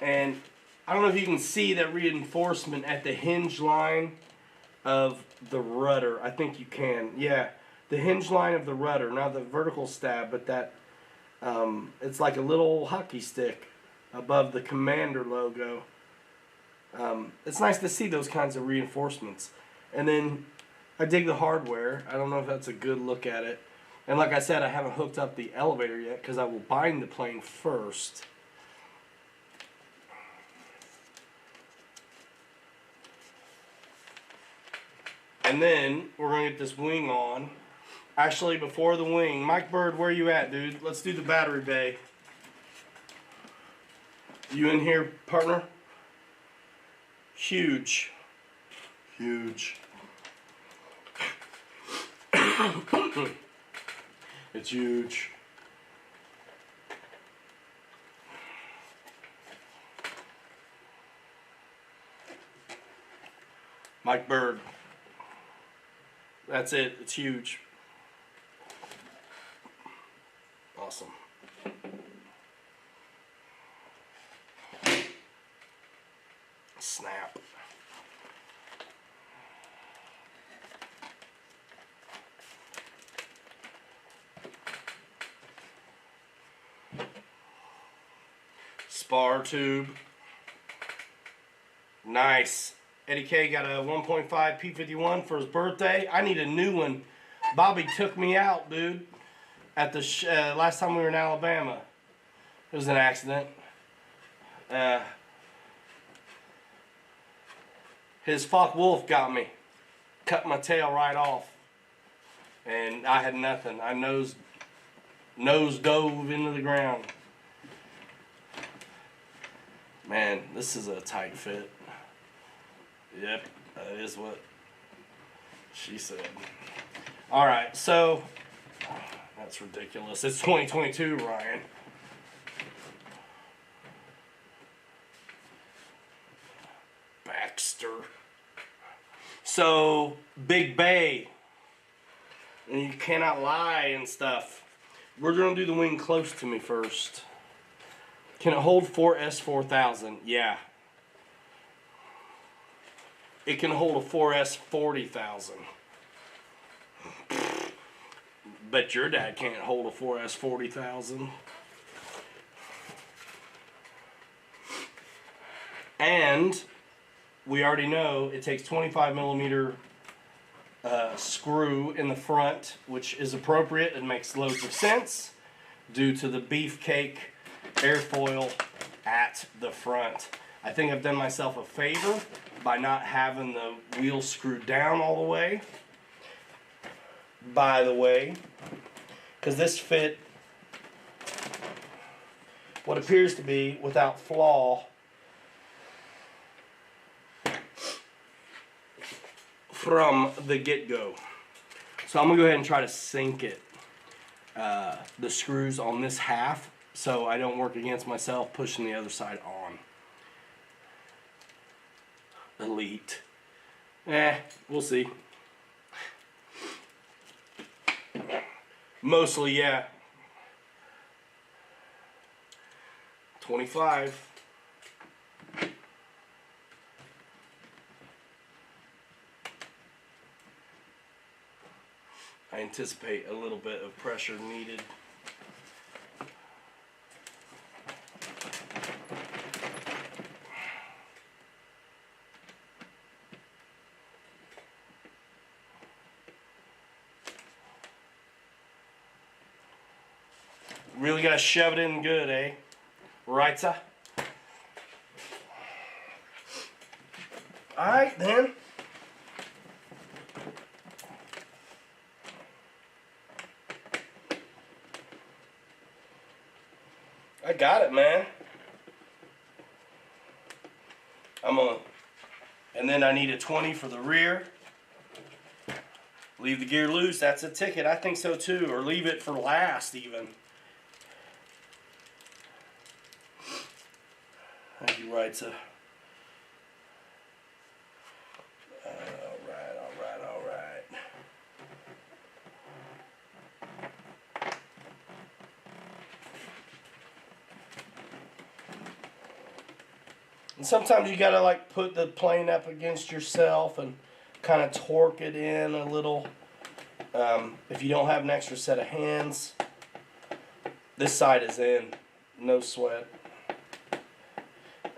And I don't know if you can see that reinforcement at the hinge line of the rudder. I think you can. Yeah, the hinge line of the rudder, not the vertical stab, but that, it's like a little hockey stick above the Commander logo. It's nice to see those kinds of reinforcements. And then I dig the hardware. I don't know if that's a good look at it. And like I said, I haven't hooked up the elevator yet because I will bind the plane first. And then we're going to get this wing on. Actually, before the wing, Mike Bird, where you at, dude? Let's do the battery bay. You in here, partner? Huge. Huge. It's huge. Mike Bird. That's it. It's huge. Awesome. Snap. Spar tube. Nice. Eddie K got a 1.5 P51 for his birthday. I need a new one. Bobby took me out, dude, at the last time we were in Alabama. It was an accident. His fuck wolf got me. Cut my tail right off. And I had nothing. I nose dove into the ground. Man, this is a tight fit. Yep, that is what she said. Alright, so that's ridiculous. It's 2022, Ryan. Baxter. So, Big Bay. And you cannot lie and stuff. We're going to do the wing close to me first. Can it hold 4S4000? Yeah. It can hold a 4S40,000. Bet your dad can't hold a 4S40,000. And we already know it takes 25 millimeter screw in the front, which is appropriate and makes loads of sense due to the beefcake airfoil at the front. I think I've done myself a favor by not having the wheel screwed down all the way. By the way, because this fit what appears to be without flaw from the get-go. So I'm going to go ahead and try to sink it, the screws on this half, so I don't work against myself pushing the other side on. Elite. We'll see. Mostly, yeah. 25. I anticipate a little bit of pressure needed. Really gotta shove it in good, eh? Right, sir? Alright, then. I got it, man. And then I need a 20 for the rear. Leave the gear loose, that's a ticket. I think so too. Or leave it for last even. Thank you, right, sir. Alright. And sometimes you gotta like put the plane up against yourself and kind of torque it in a little. If you don't have an extra set of hands, this side is in, no sweat.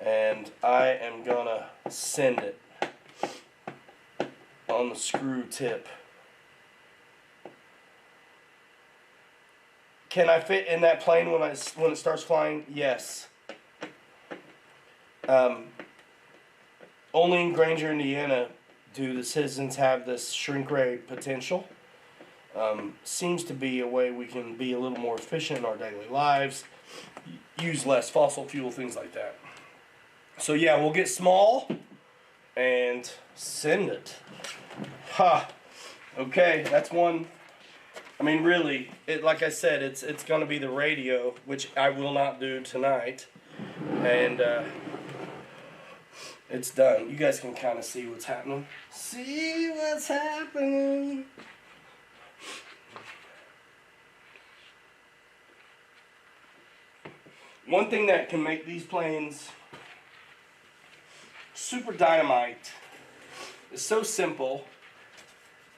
And I am gonna send it on the screw tip. Can I fit in that plane when it starts flying? Yes. Only in Granger, Indiana, do the citizens have this shrink ray potential. Seems to be a way we can be a little more efficient in our daily lives, use less fossil fuel, things like that. So yeah, we'll get small and send it. Ha! Okay, that's one. I mean, really, like I said, it's going to be the radio, which I will not do tonight, and it's done. You guys can kind of see what's happening. See what's happening. One thing that can make these planes super dynamite is so simple.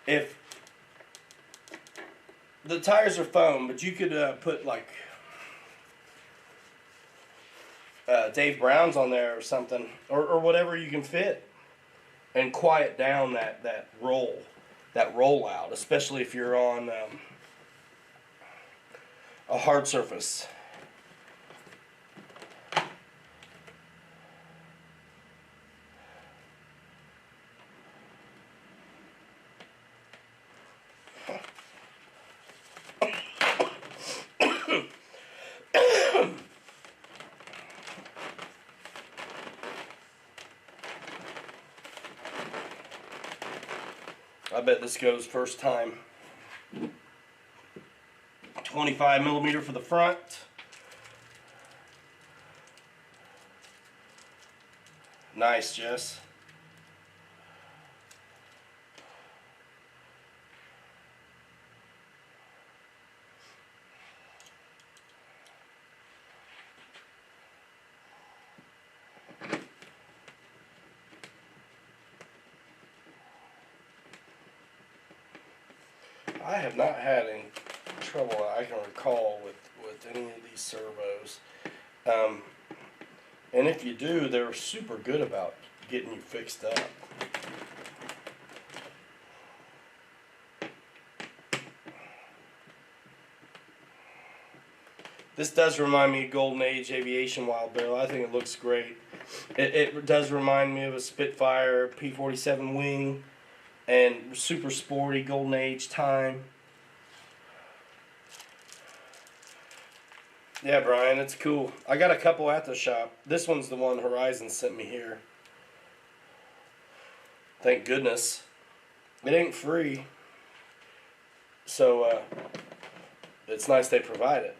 If the tires are foam, but you could put like Dave Brown's on there or something, or whatever you can fit, and quiet down that rollout, especially if you're on a hard surface. I bet this goes first time. 25 millimeter for the front. Nice, Jess. I have not had any trouble I can recall with any of these servos. And if you do, they're super good about getting you fixed up. This does remind me of Golden Age Aviation Wild Bill. I think it looks great. It does remind me of a Spitfire P-47 wing. And super sporty Golden Age time. Yeah, Brian, it's cool. I got a couple at the shop. This one's the one Horizon sent me here. Thank goodness. It ain't free. So, it's nice they provide it.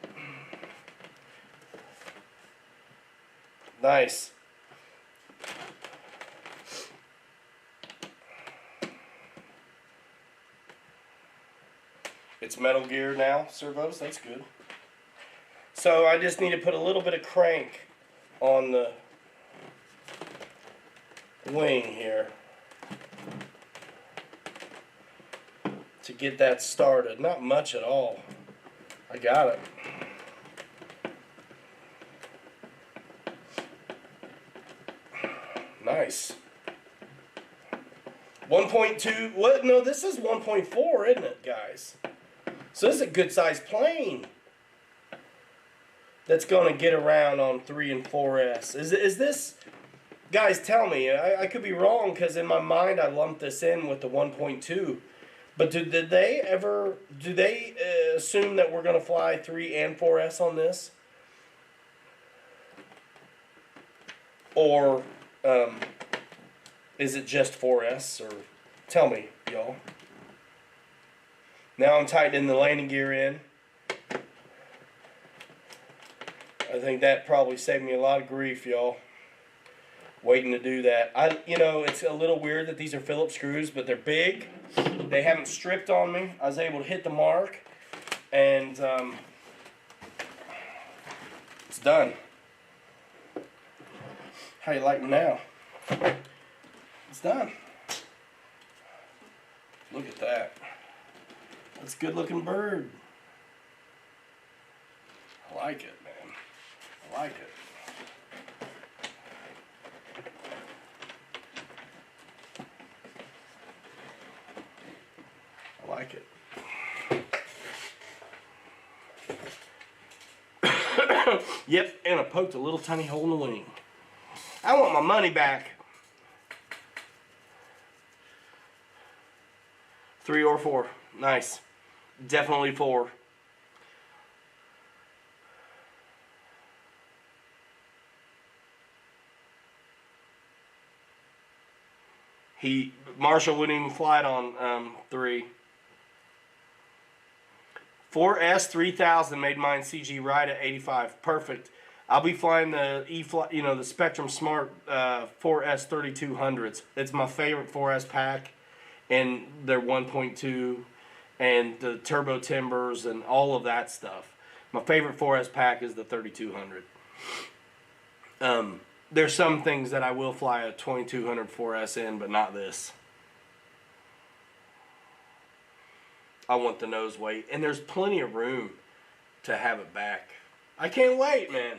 Nice. It's Metal Gear now, servos, that's good. So I just need to put a little bit of crank on the wing here to get that started. Not much at all. I got it. Nice. 1.2, what? No, this is 1.4, isn't it, guys? So this is a good sized plane. that's going to get around on 3 and 4S. Is this, guys, tell me, I could be wrong because in my mind I lumped this in with the 1.2. But did they assume that we're going to fly 3 and 4S on this? Or is it just 4S? Or tell me, y'all. Now I'm tightening the landing gear in. I think that probably saved me a lot of grief, y'all. Waiting to do that. It's a little weird that these are Phillips screws, but they're big. They haven't stripped on me. I was able to hit the mark, and it's done. How you like them now? It's done. Look at that. That's a good looking bird. I like it, man. I like it. I like it. Yep, and I poked a little tiny hole in the wing. I want my money back. 3 or 4. Nice. Definitely 4. Marshall wouldn't even fly it on 3. 4S 3000 made mine CG right at 85. Perfect. I'll be flying the E-flite, the Spectrum Smart 4S 3200s. It's my favorite 4S pack, and their 1.2 and the turbo timbers and all of that stuff. My favorite 4S pack is the 3200. There's some things that I will fly a 2200 4S in, but not this. I want the nose weight, and there's plenty of room to have it back. I can't wait, man.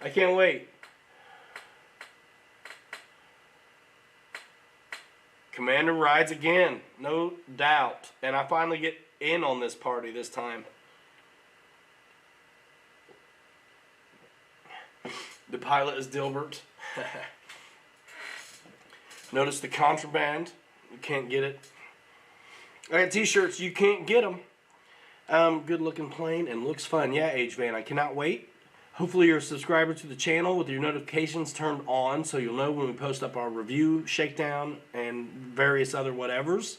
I can't wait. Commander rides again, no doubt. And I finally get in on this party this time. The pilot is Dilbert. Notice the contraband. You can't get it. I got t-shirts. You can't get them. Good looking plane and looks fun. Yeah, H-Van. I cannot wait. Hopefully you're a subscriber to the channel with your notifications turned on so you'll know when we post up our review, shakedown, and various other whatevers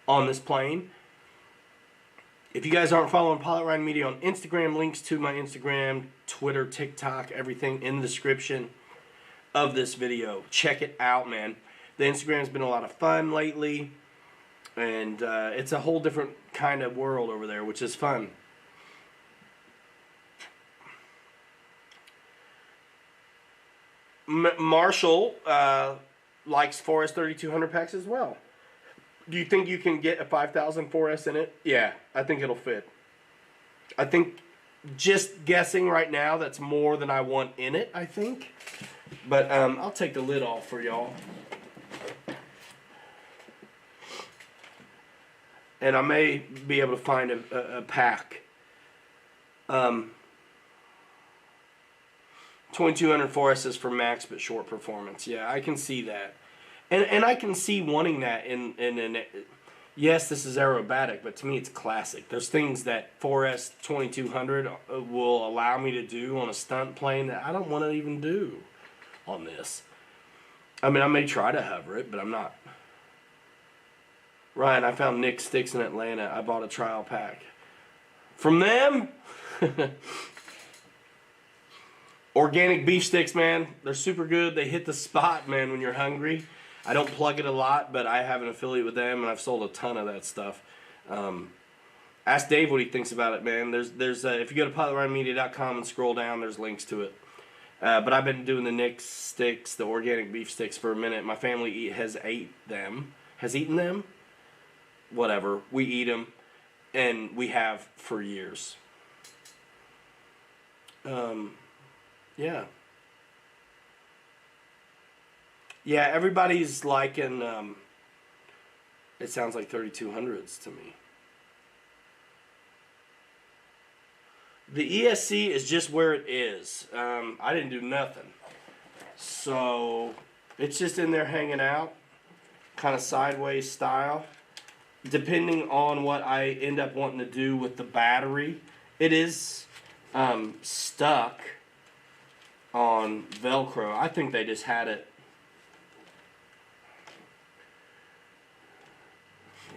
on this plane. If you guys aren't following Pilot Ryan Media on Instagram, links to my Instagram, Twitter, TikTok, everything in the description of this video. Check it out, man. The Instagram's been a lot of fun lately, and it's a whole different kind of world over there, which is fun. Marshall likes 4S 3200 packs as well. Do you think you can get a 5000 4S in it? Yeah, I think it'll fit. I think, just guessing right now, that's more than I want in it, I think. But I'll take the lid off for y'all. And I may be able to find a pack. 2200 4S is for max but short performance. Yeah, I can see that. And I can see wanting that in yes, this is aerobatic, but to me it's classic. There's things that 4S 2200 will allow me to do on a stunt plane that I don't want to even do on this. I mean, I may try to hover it, but I'm not. Ryan, I found Nick Sticks in Atlanta. I bought a trial pack. From them? Organic beef sticks, man. They're super good. They hit the spot, man, when you're hungry. I don't plug it a lot, but I have an affiliate with them, and I've sold a ton of that stuff. Ask Dave what he thinks about it, man. There's if you go to pilotryanmedia.com and scroll down, there's links to it. But I've been doing the Nick sticks, the organic beef sticks, for a minute. My family has eaten them. Whatever. We eat them, and we have for years. Yeah. Yeah, everybody's liking, it sounds like 3200s to me. The ESC is just where it is. I didn't do nothing. So it's just in there hanging out, kind of sideways style. Depending on what I end up wanting to do with the battery, it is stuck on Velcro. I think they just had it.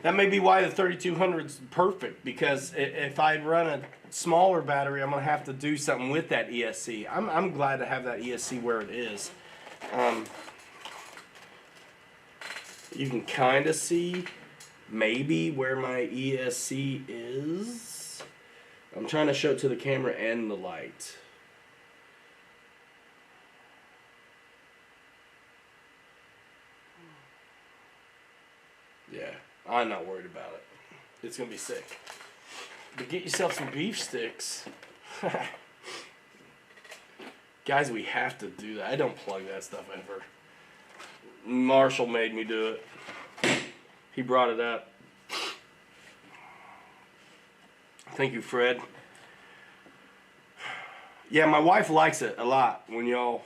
That may be why the 3200 is perfect, because if I run a smaller battery, I'm going to have to do something with that ESC. I'm glad to have that ESC where it is. You can kind of see maybe where my ESC is. I'm trying to show it to the camera and the light. Yeah, I'm not worried about it. It's going to be sick. But get yourself some beef sticks. Guys, we have to do that. I don't plug that stuff ever. Marshall made me do it. He brought it up. Thank you, Fred. Yeah, my wife likes it a lot when y'all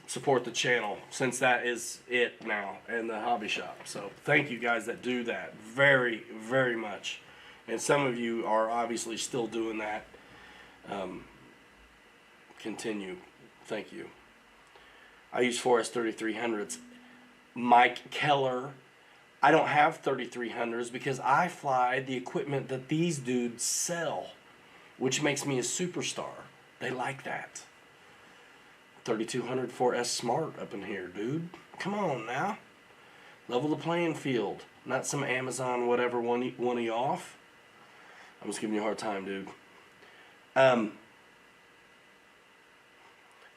support the channel, since that is it now and the hobby shop. So thank you guys that do that very, very much. And some of you are obviously still doing that. Continue. Thank you. I use 4S3300s. Mike Keller. I don't have 3300s because I fly the equipment that these dudes sell, which makes me a superstar. They like that. 3200 4S Smart up in here, dude. Come on now. Level the playing field. Not some Amazon whatever one you off. I'm just giving you a hard time, dude. I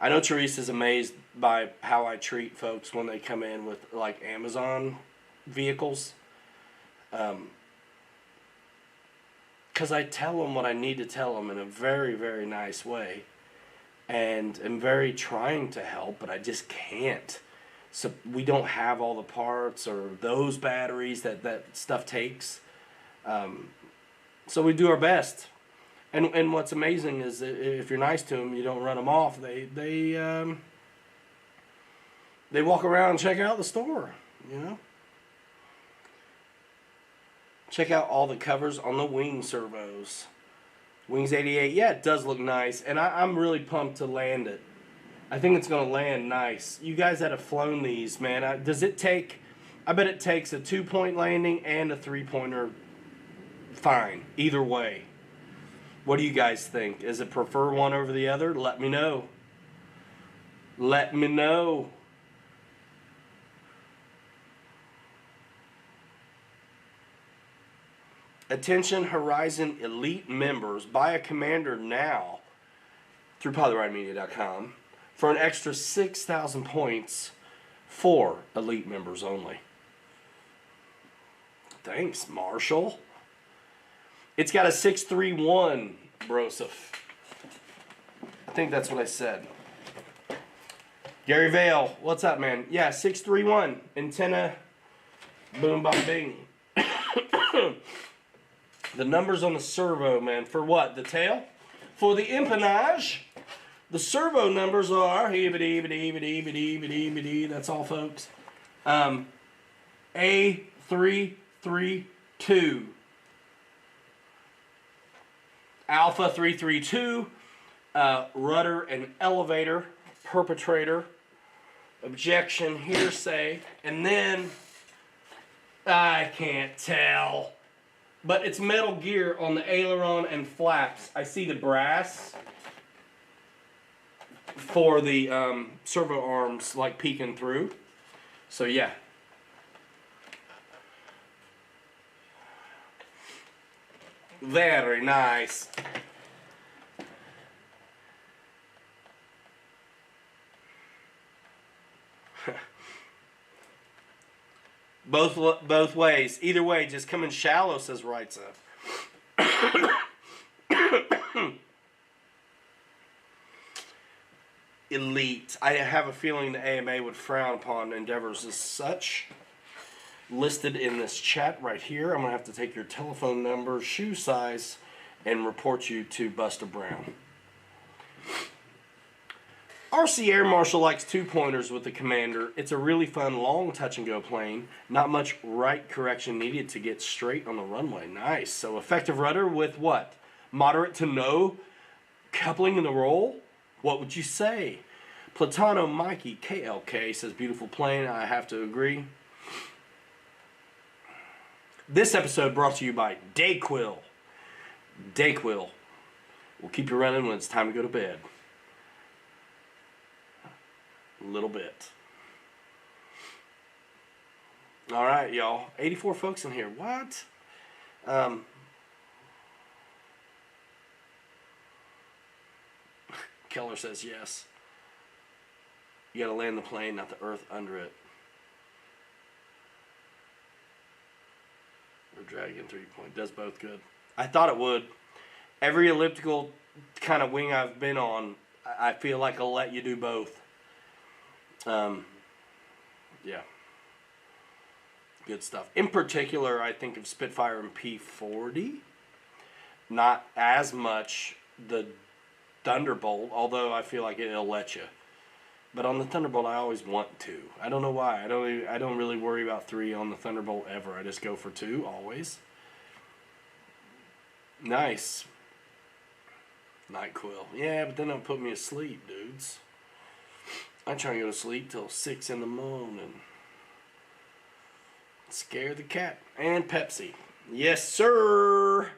know Therese is amazed by how I treat folks when they come in with like Amazon vehicles. Because I tell them what I need to tell them in a very, very nice way. And I'm very trying to help, but I just can't. So we don't have all the parts or those batteries that stuff takes. So we do our best. And what's amazing is that if you're nice to them, you don't run them off. They walk around and check out the store, you know. Check out all the covers on the wing servos. Wings 88, yeah, it does look nice, and I'm really pumped to land it. I think it's going to land nice. You guys that have flown these, man, does it take, I bet it takes a 2-point landing and a 3-pointer fine, either way. What do you guys think? Is it prefer one over the other? Let me know. Let me know. Attention Horizon Elite members, buy a Commander now through PilotRideMedia.com for an extra 6,000 points for Elite members only. Thanks, Marshall. It's got a 631, Broseph. I think that's what I said. Gary Vale, what's up, man? Yeah, 631. Antenna, boom, bop, bing. The numbers on the servo, man, for what? The tail? For the empennage, the servo numbers are, that's all, folks. A332. Alpha 332, rudder and elevator, perpetrator, objection, hearsay, and then, I can't tell. But it's metal gear on the aileron and flaps. I see the brass for the servo arms like peeking through. So yeah. Very nice. Both ways. Either way, just come in shallow, says Wright's up. Elite. I have a feeling the AMA would frown upon endeavors as such. Listed in this chat right here. I'm going to have to take your telephone number, shoe size, and report you to Buster Brown. RC Air Marshal likes 2-pointers with the Commander. It's a really fun long touch-and-go plane. Not much right correction needed to get straight on the runway. Nice. So effective rudder with what? Moderate to no coupling in the roll? What would you say? Platano Mikey KLK says, beautiful plane. I have to agree. This episode brought to you by Dayquil. Dayquil will keep you running when it's time to go to bed. A little bit. All right, y'all. 84 folks in here. What? Keller says yes. You got to land the plane, not the earth under it. Or dragging 3-point. Does both good. I thought it would. Every elliptical kind of wing I've been on, I feel like I'll let you do both. Yeah. Good stuff. In particular, I think of Spitfire and P40. Not as much the Thunderbolt, although I feel like it'll let you. But on the Thunderbolt, I always want 2. I don't know why. I don't really worry about 3 on the Thunderbolt ever. I just go for 2 always. Nice. NyQuil. Yeah, but then it'll put me asleep, dudes. I try to go to sleep till 6 in the morning. Scare the cat. And Pepsi. Yes, sir.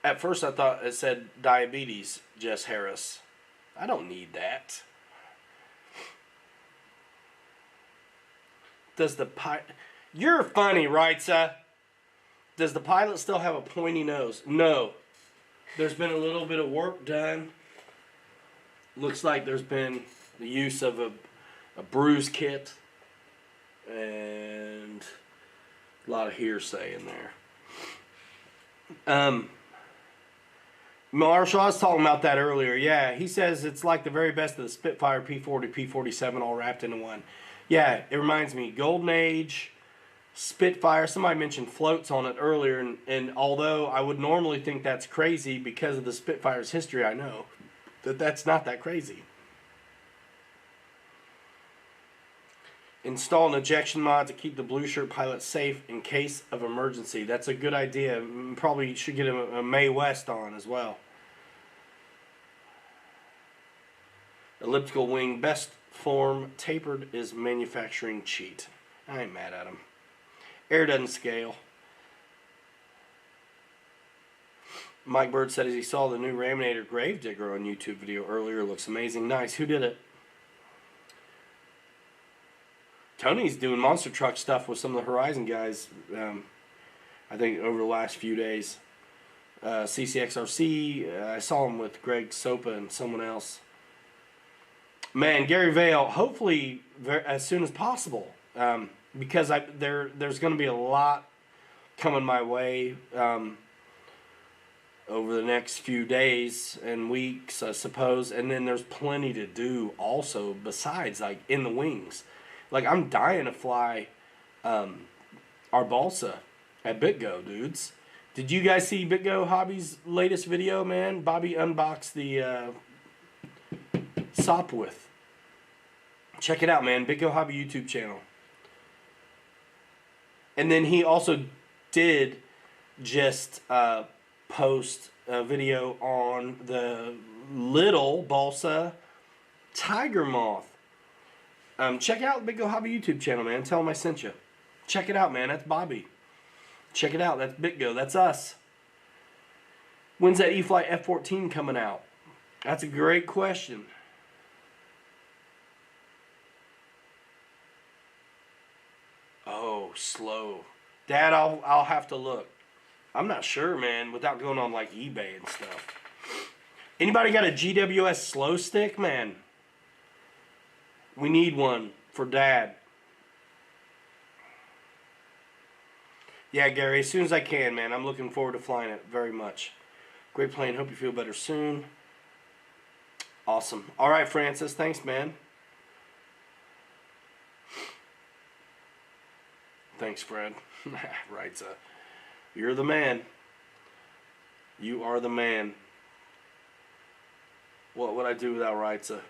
At first I thought it said diabetes, Jess Harris. I don't need that. Does the pilot... You're funny, right, sir? Does the pilot still have a pointy nose? No. There's been a little bit of work done. Looks like there's been the use of a bruise kit. And a lot of hearsay in there. Marshall, I was talking about that earlier. Yeah, he says it's like the very best of the Spitfire, P40, P47 all wrapped into one. Yeah, it reminds me, Golden Age, Spitfire, somebody mentioned floats on it earlier, and although I would normally think that's crazy because of the Spitfire's history, I know that that's not that crazy. Install an ejection mod to keep the blue shirt pilot safe in case of emergency. That's a good idea. Probably should get a Mae West on as well. Elliptical wing, best form, tapered is manufacturing cheat. I ain't mad at him. Air doesn't scale. Mike Bird said as he saw the new Raminator Gravedigger on YouTube video earlier. Looks amazing. Nice. Who did it? Tony's doing monster truck stuff with some of the Horizon guys, I think, over the last few days. CCXRC, I saw him with Greg Sopa and someone else. Man, Gary Vale, hopefully as soon as possible, because there's going to be a lot coming my way over the next few days and weeks, I suppose. And then there's plenty to do also besides, like, in the wings. Like, I'm dying to fly our balsa at BitGo, dudes. Did you guys see BitGo Hobby's latest video, man? Bobby unboxed the Sopwith. Check it out, man. BitGo Hobby YouTube channel. And then he also did just post a video on the little balsa tiger moth. Check out the BitGo Hobby YouTube channel, man. Tell him I sent you. Check it out, man. That's Bobby. Check it out. That's BitGo. That's us. When's that E-flite F-14 coming out? That's a great question. Oh, slow. Dad, I'll have to look. I'm not sure, man, without going on like eBay and stuff. Anybody got a GWS slow stick, man? We need one for Dad. Yeah, Gary, as soon as I can, man. I'm looking forward to flying it very much. Great plane. Hope you feel better soon. Awesome. All right, Francis. Thanks, man. Thanks, Fred. Right, You're the man. You are the man. What would I do without Reitza?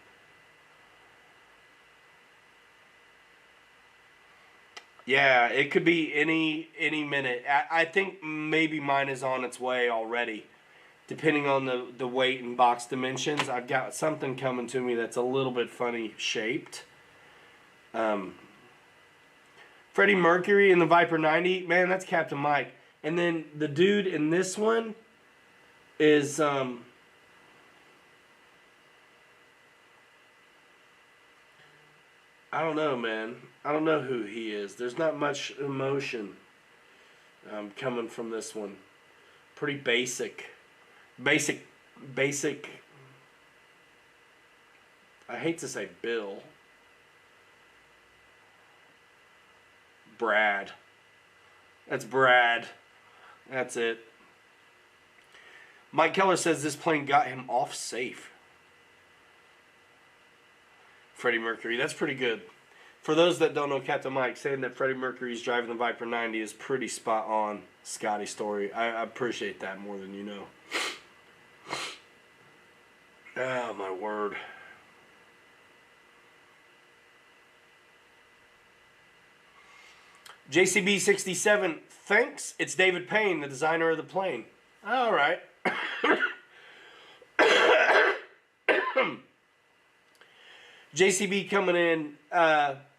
Yeah, it could be any minute. I think maybe mine is on its way already. Depending on the weight and box dimensions, I've got something coming to me that's a little bit funny shaped. Freddie Mercury in the Viper 90, man, that's Captain Mike. And then the dude in this one is I don't know, man. I don't know who he is. There's not much emotion coming from this one. Pretty basic. Basic. I hate to say Bill. Brad. That's Brad. That's it. Mike Keller says this plane got him off safe. Freddie Mercury. That's pretty good. For those that don't know Captain Mike, saying that Freddie Mercury's driving the Viper 90 is pretty spot on. Scotty story. I appreciate that more than you know. Oh, my word. JCB67, thanks. It's David Payne, the designer of the plane. All right. JCB coming in,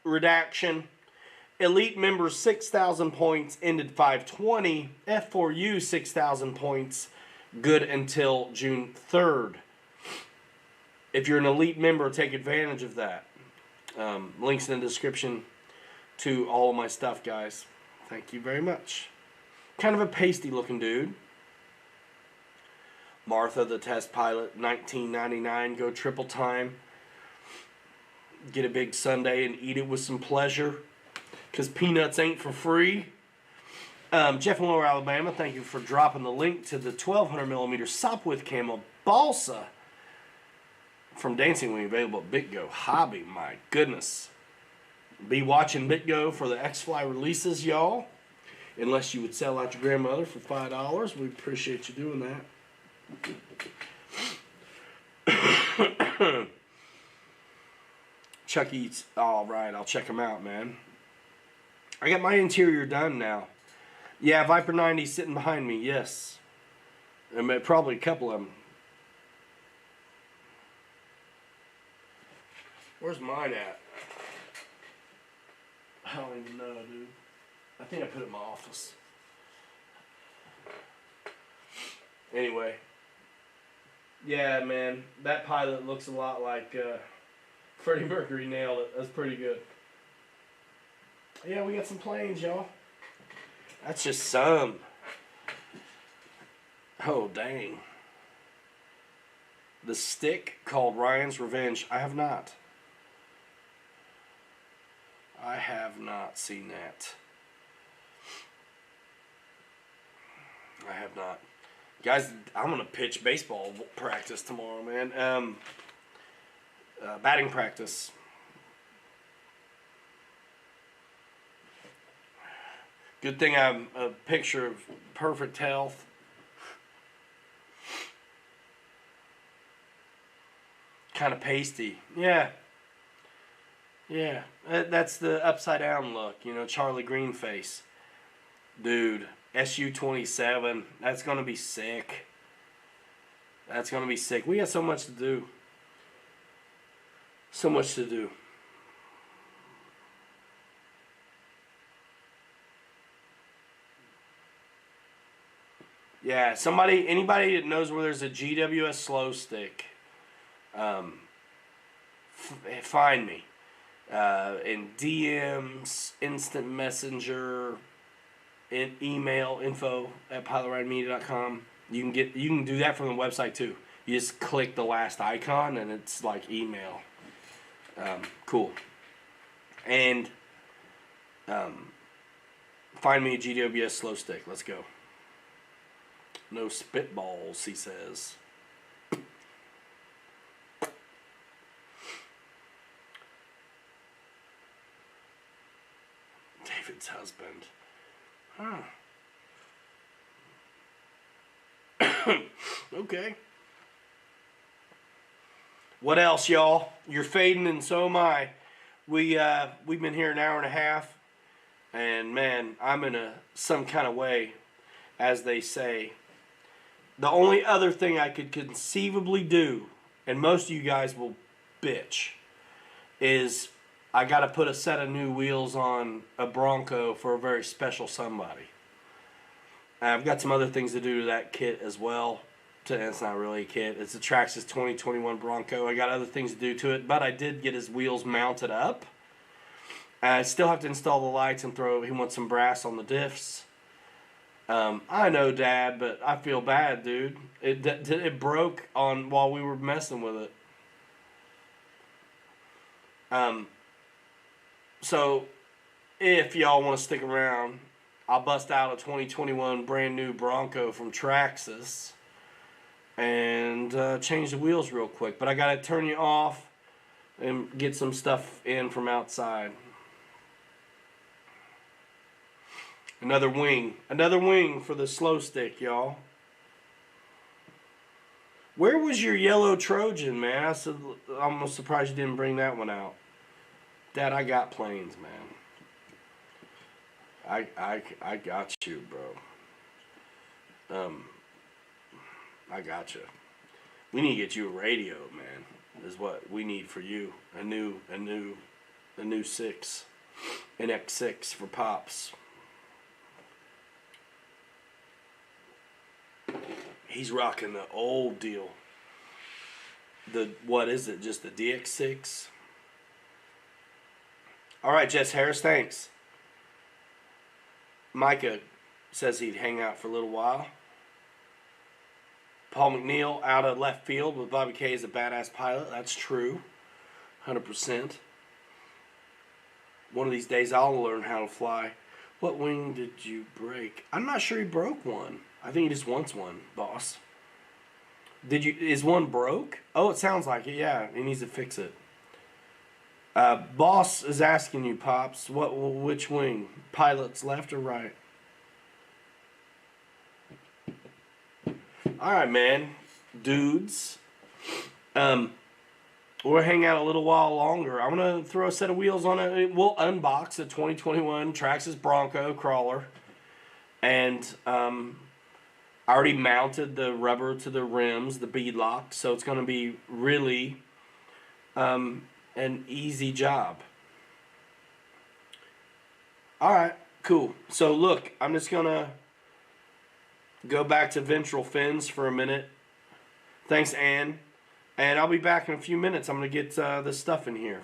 redaction. Elite members 6,000 points, ended 520. F4U 6,000 points, good until June 3rd. If you're an elite member, take advantage of that. Links in the description to all of my stuff, guys. Thank you very much. Kind of a pasty looking dude. Martha, the test pilot, $19.99, go triple time. Get a big sundae and eat it with some pleasure, because peanuts ain't for free. Jeff in Lower Alabama, thank you for dropping the link to the 1200mm Sopwith Camo Balsa from Dancing Wing, available at BitGo Hobby. My goodness. Be watching BitGo for the X-Fly releases, y'all. Unless you would sell out your grandmother for $5. We appreciate you doing that. Chuck Eats. All right, I'll check them out, man. I got my interior done now. Yeah, Viper 90 sitting behind me, yes. And probably a couple of them. Where's mine at? I don't even know, dude. I think I put it in my office. Anyway. Yeah, man. That pilot looks a lot like Freddie Mercury. Nailed it. That's pretty good. Yeah, we got some planes, y'all. That's just some. Oh, dang. The stick called Ryan's Revenge. I have not. I have not seen that. I have not. Guys, I'm going to pitch baseball practice tomorrow, man. Batting practice. Good thing I'm a picture of perfect health. Kind of pasty. Yeah. Yeah. That's the upside down look. You know, Charlie Green face. Dude. SU-27. That's going to be sick. That's going to be sick. We got so much to do. So much to do. Yeah, anybody that knows where there's a GWS slow stick, find me. In DMs, instant messenger, in email, info@pilotridemedia.com. You can do that from the website too. You just click the last icon and it's like email. Cool. And find me a GWS slow stick. Let's go. No spitballs, he says. David's husband. Huh. Okay. What else, y'all? You're fading, and so am I. We've been here an hour and a half, and man, I'm in some kind of way, as they say. The only other thing I could conceivably do, and most of you guys will bitch, is I got to put a set of new wheels on a Bronco for a very special somebody. I've got some other things to do to that kit as well. It's not really a kit. It's a Traxxas 2021 Bronco. I got other things to do to it, but I did get his wheels mounted up. I still have to install the lights and he wants some brass on the diffs. I know, Dad, but I feel bad, dude. It broke while we were messing with it. So if y'all want to stick around, I'll bust out a 2021 brand new Bronco from Traxxas and change the wheels real quick. But I got to turn you off and get some stuff in from outside. Another wing for the slow stick, y'all. Where was your yellow Trojan, man? I'm almost surprised you didn't bring that one out. Dad, I got planes, man. I got you, bro. I got you. We need to get you a radio, man. Is what we need for you. A new 6, an X6 for Pops. He's rocking the old deal. What is it? Just the DX6? All right, Jess Harris, thanks. Micah says he'd hang out for a little while. Paul McNeil out of left field with Bobby K is a badass pilot. That's true. 100%. One of these days I'll learn how to fly. What wing did you break? I'm not sure he broke one. I think he just wants one, boss. Is one broke? Oh, it sounds like it, yeah. He needs to fix it. Boss is asking you, Pops, which wing? Pilot's left or right? Alright, man. Dudes. We'll hang out a little while longer. I'm going to throw a set of wheels on it. We'll unbox a 2021 Traxxas Bronco crawler. And I already mounted the rubber to the rims, the bead lock. So it's going to be really an easy job. Alright, cool. So look, I'm just going to go back to ventral fins for a minute. Thanks, Ann. And I'll be back in a few minutes. I'm going to get this stuff in here.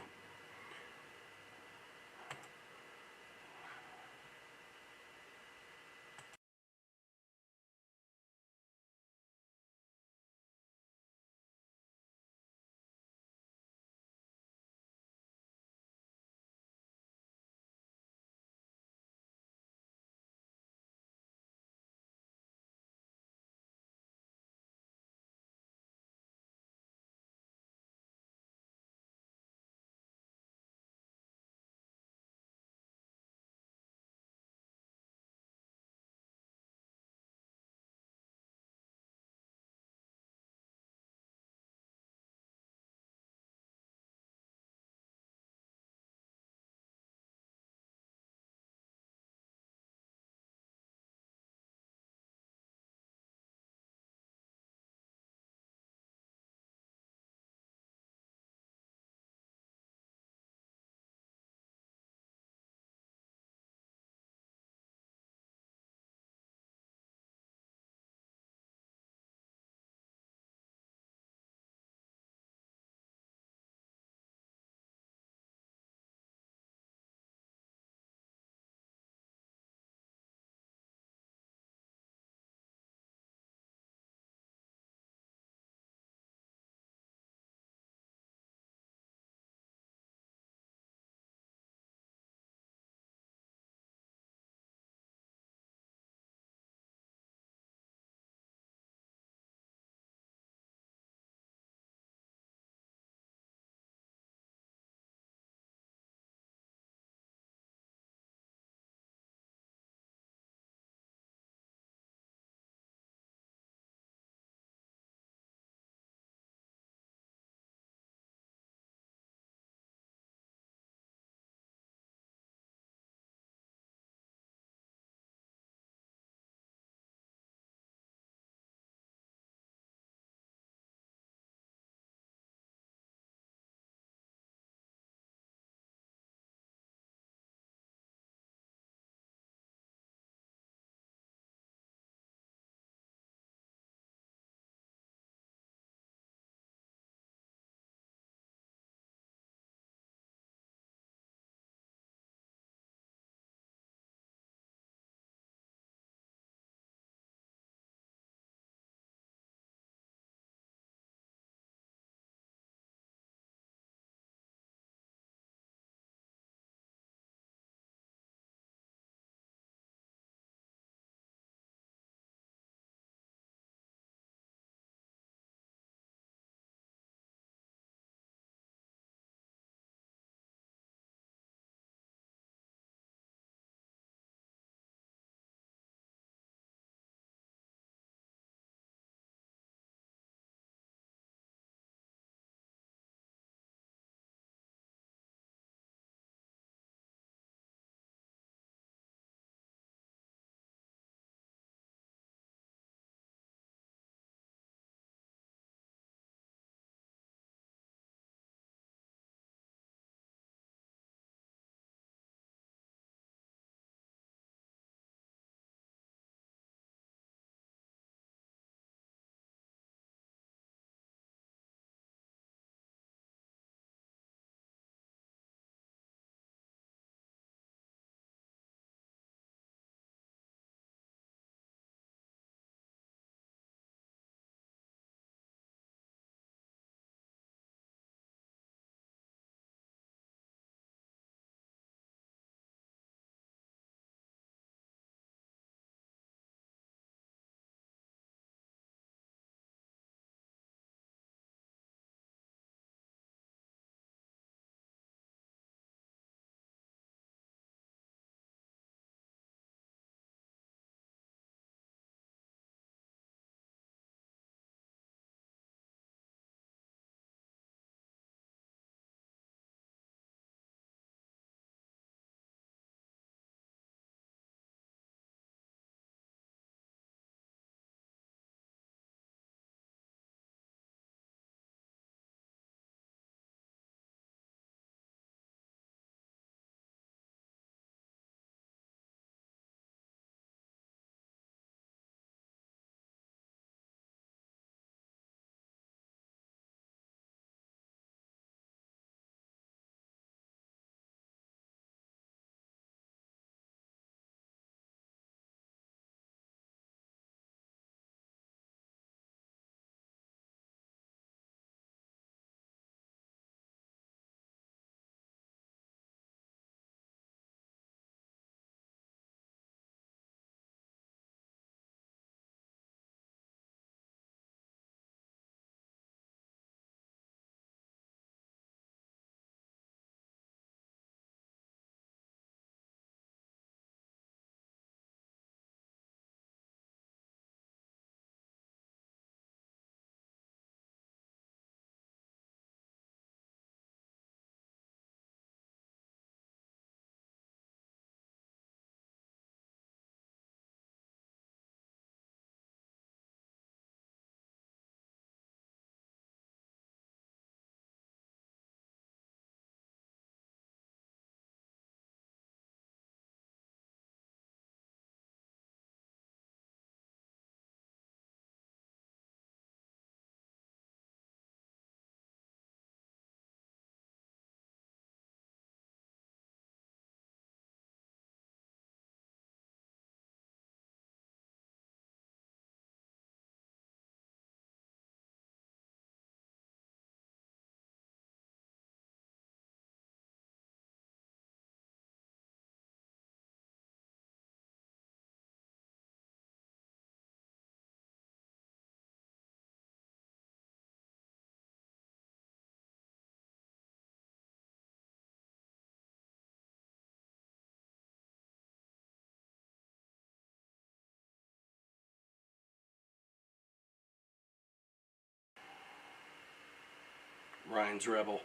Ryan's Rebel.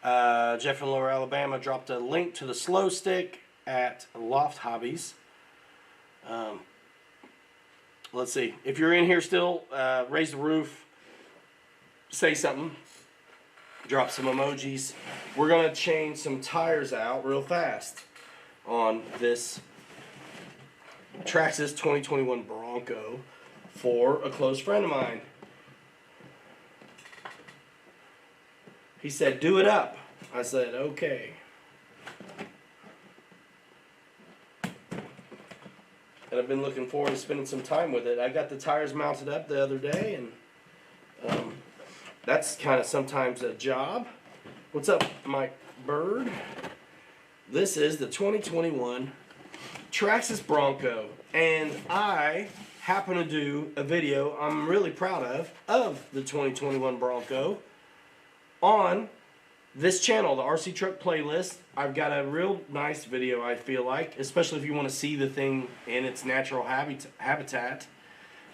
Jeff in Lower Alabama dropped a link to the slow stick at Loft Hobbies. Let's see. If you're in here still, raise the roof, say something, drop some emojis. We're going to change some tires out real fast on this Traxxas 2021 Bronco for a close friend of mine. He said, do it up. I said, okay. And I've been looking forward to spending some time with it. I got the tires mounted up the other day, and that's kind of sometimes a job. What's up, Mike Bird? This is the 2021 Traxxas Bronco, and I happen to do a video I'm really proud of the 2021 Bronco on this channel, the RC Truck Playlist. I've got a real nice video, I feel like, especially if you want to see the thing in its natural habitat.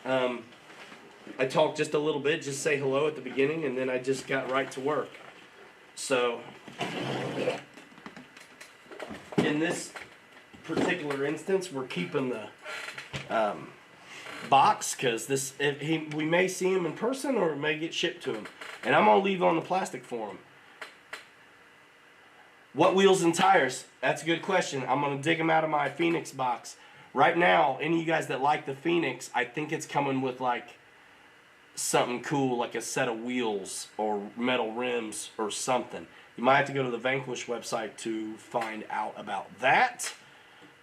I talked just a little bit, just say hello at the beginning, and then I just got right to work. So, in this particular instance, we're keeping the box, because we may see him in person or it may get shipped to him. And I'm going to leave on the plastic for him. What wheels and tires? That's a good question. I'm going to dig them out of my Phoenix box. Right now, any of you guys that like the Phoenix, I think it's coming with like something cool, like a set of wheels or metal rims or something. You might have to go to the Vanquish website to find out about that.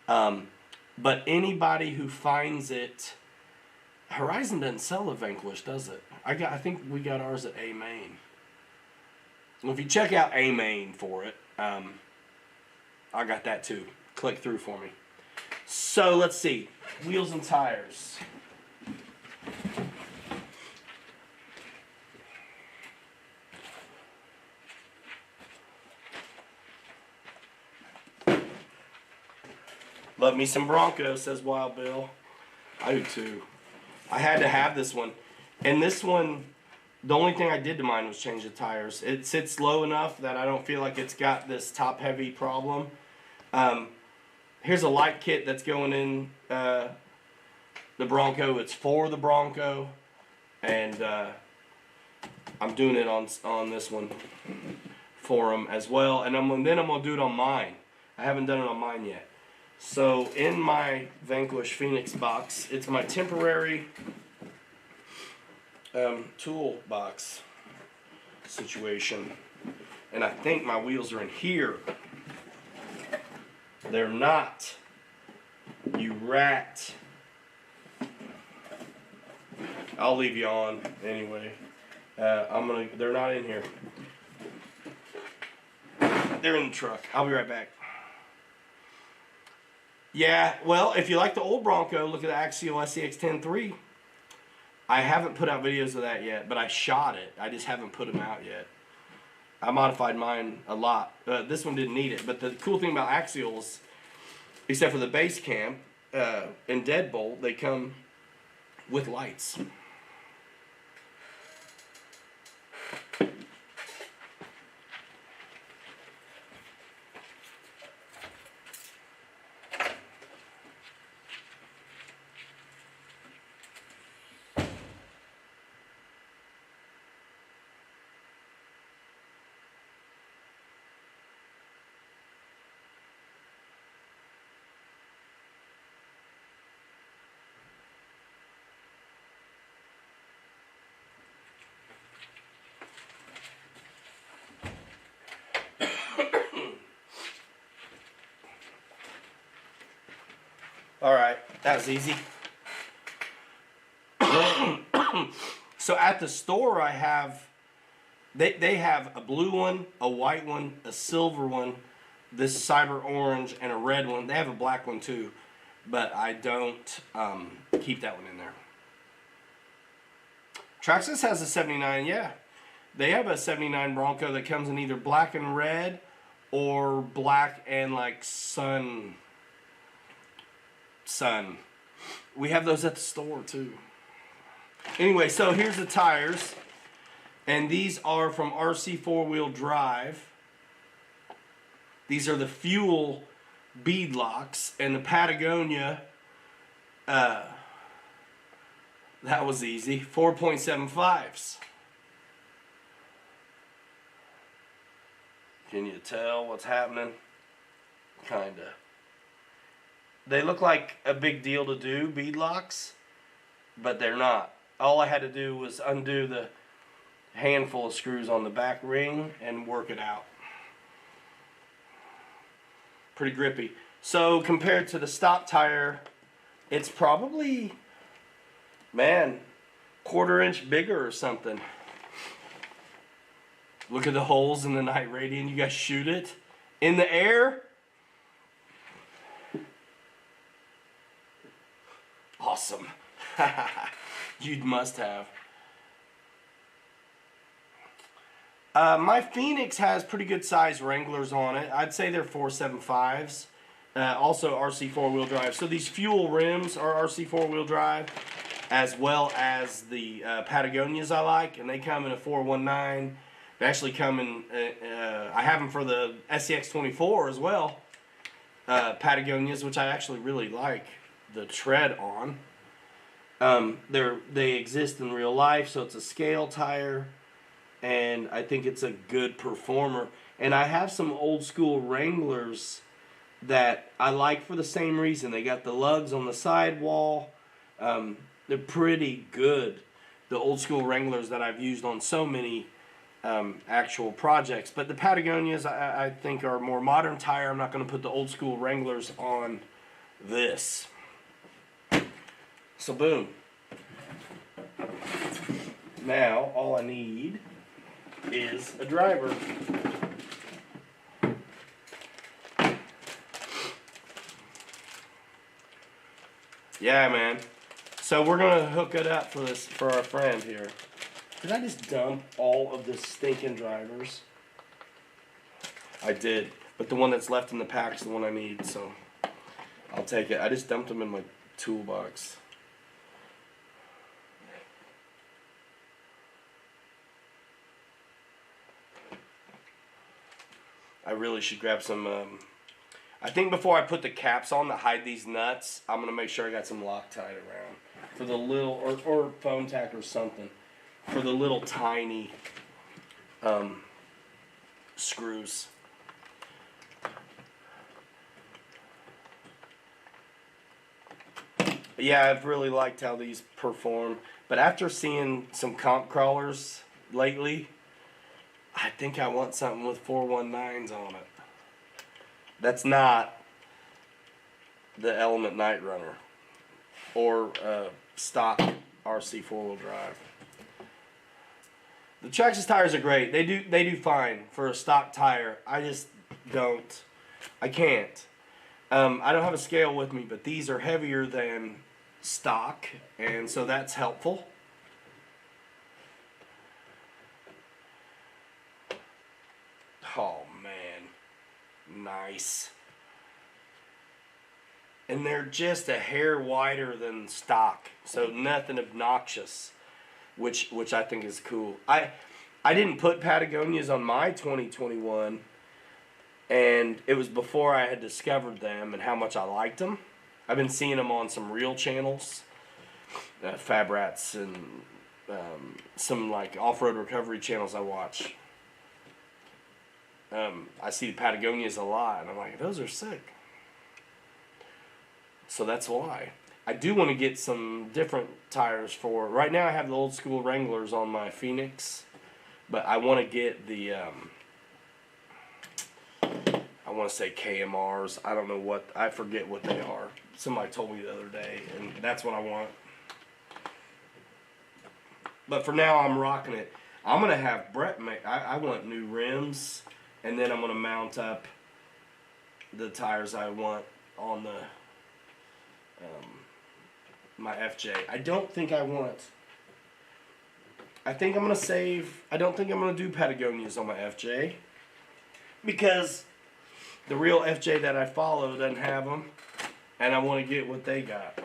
But anybody who finds it, Horizon doesn't sell the Vanquish, does it? I think we got ours at A-Main. Well, if you check out A-Main for it, I got that too. Click through for me. So let's see. Wheels and tires. Love me some Bronco, says Wild Bill. I do too. I had to have this one. And this one, the only thing I did to mine was change the tires. It sits low enough that I don't feel like it's got this top-heavy problem. Here's a light kit that's going in the Bronco. It's for the Bronco. And I'm doing it on this one for them as well. And then I'm going to do it on mine. I haven't done it on mine yet. So in my Vanquish Phoenix box, it's my temporary toolbox situation, and I think my wheels are in here. They're not, you rat. I'll leave you on anyway. They're not in here. They're in the truck. I'll be right back. Yeah, well, if you like the old Bronco, look at the Axial SCX 10.3. I haven't put out videos of that yet, but I shot it. I just haven't put them out yet. I modified mine a lot. This one didn't need it, but the cool thing about Axials, except for the base camp and deadbolt, they come with lights. All right, that was easy. So at the store I have, they have a blue one, a white one, a silver one, this cyber orange, and a red one. They have a black one too, but I don't keep that one in there. Traxxas has a 79, yeah. They have a 79 Bronco that comes in either black and red or black and like sun. We have those at the store too. Anyway, so here's the tires. And these are from RC four-wheel drive. These are the fuel bead locks, and the Patagonia, that was easy, 4.75s. Can you tell what's happening? Kinda. They look like a big deal to do, bead locks, but they're not. All I had to do was undo the handful of screws on the back ring and work it out. Pretty grippy. So compared to the stock tire, it's probably, man, 1/4 inch bigger or something. Look at the holes in the night radiant. You guys shoot it in the air. Awesome. You must have. My Phoenix has pretty good size Wranglers on it. I'd say they're 4.75s. Also RC four-wheel drive. So these fuel rims are RC four-wheel drive, as well as the Patagonias I like, and they come in a 419. They actually come in, I have them for the SCX 24 as well. Patagonias, which I actually really like the tread on. They exist in real life, so it's a scale tire, and I think it's a good performer. And I have some old school Wranglers that I like for the same reason. They got the lugs on the sidewall. They're pretty good. The old school Wranglers that I've used on so many actual projects. But the Patagonias I think are a more modern tire. I'm not going to put the old school Wranglers on this. So boom. Now all I need is a driver. Yeah, man. So we're gonna hook it up for our friend here. Did I just dump all of the stinking drivers? I did, but the one that's left in the pack is the one I need, so I'll take it. I just dumped them in my toolbox. I really should grab some, I think before I put the caps on that hide these nuts, I'm going to make sure I got some Loctite around. For the little, or foam tack or something. For the little tiny screws. Yeah, I've really liked how these perform. But after seeing some comp crawlers lately, I think I want something with 419s on it. That's not the Element Night Runner or stock RC four-wheel drive. The Traxxas tires are great. They do fine for a stock tire. I just don't. I can't. I don't have a scale with me, but these are heavier than stock, and so that's helpful. Oh man, nice. And they're just a hair wider than stock, so nothing obnoxious, which I think is cool. I didn't put Patagonias on my 2021, and it was before I had discovered them and how much I liked them. I've been seeing them on some real channels, Fab Rats, and some like off-road recovery channels I watch. I see the Patagonias a lot, and I'm like, those are sick. So that's why. I do want to get some different tires for... Right now I have the old school Wranglers on my Phoenix, but I want to get the... I want to say KMRs. I don't know what... I forget what they are. Somebody told me the other day, and that's what I want. But for now, I'm rocking it. I'm going to have Brett make... I want new rims, and then I'm going to mount up the tires I want on the... my FJ. I don't think I want... I think I'm going to save... I don't think I'm going to do Patagonias on my FJ, because the real FJ that I follow doesn't have them, and I want to get what they got,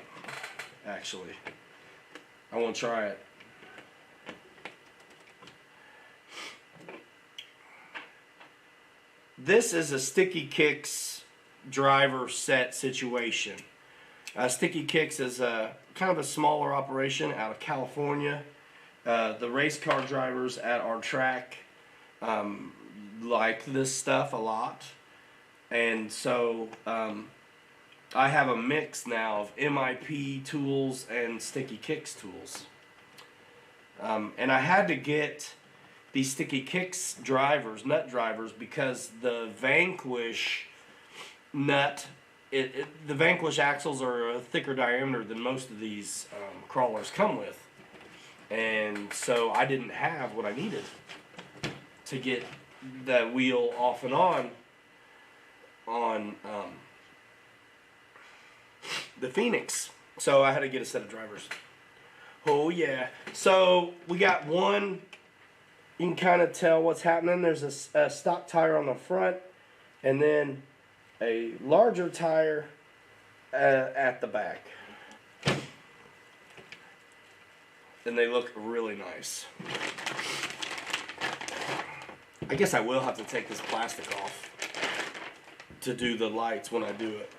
actually. I want to try it. This is a Sticky Kicks driver set situation. Sticky Kicks is a kind of a smaller operation out of California. The race car drivers at our track like this stuff a lot. And so I have a mix now of MIP tools and Sticky Kicks tools. And I had to get these Sticky Kicks drivers, nut drivers, because the Vanquish nut, the Vanquish axles are a thicker diameter than most of these crawlers come with. And so I didn't have what I needed to get the wheel off and on the Phoenix. So I had to get a set of drivers. Oh yeah. So we got one, you can kind of tell what's happening. There's a stock tire on the front and then a larger tire at the back. And they look really nice. I guess I will have to take this plastic off to do the lights when I do it.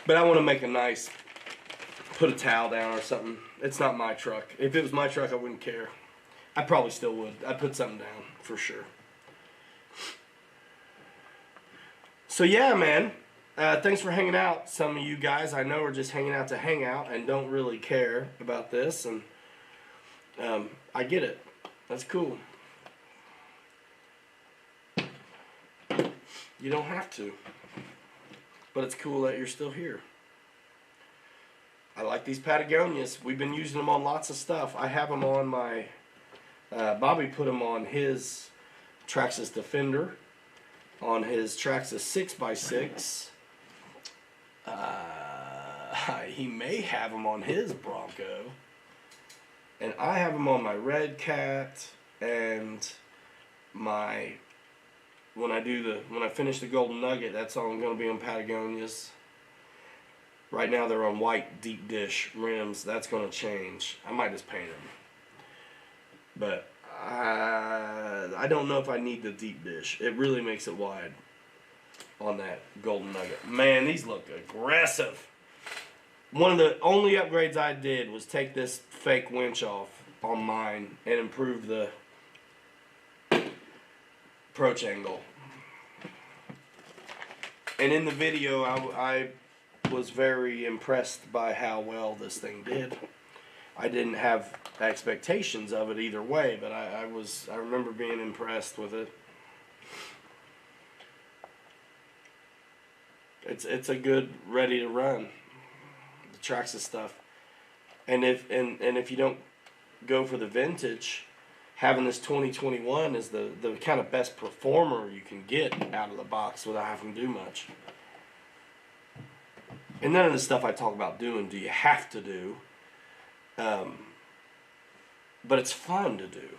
But I want to make a nice, put a towel down or something. It's not my truck. If it was my truck, I wouldn't care. I probably still would. I'd put something down for sure. So yeah, man. Thanks for hanging out. Some of you guys I know are just hanging out to hang out and don't really care about this. And I get it. That's cool. You don't have to. But it's cool that you're still here. I like these Patagonias. We've been using them on lots of stuff. I have them on my... Bobby put them on his Traxxas Defender, on his Traxxas 6x6. He may have them on his Bronco. And I have them on my Red Cat and my... When I finish the Golden Nugget, that's all I'm going to be on Patagonias. Right now they're on white deep dish rims. That's going to change. I might just paint them. But I don't know if I need the deep dish. It really makes it wide on that Golden Nugget. Man, these look aggressive. One of the only upgrades I did was take this fake winch off on mine and improve the approach angle. And in the video, I was very impressed by how well this thing did. I didn't have expectations of it either way, but I remember being impressed with it. It's a good ready to run. The Traxxas stuff. And if you don't go for the vintage, having this 2021 is the kind of best performer you can get out of the box without having to do much. And none of the stuff I talk about doing do you have to do. But it's fun to do.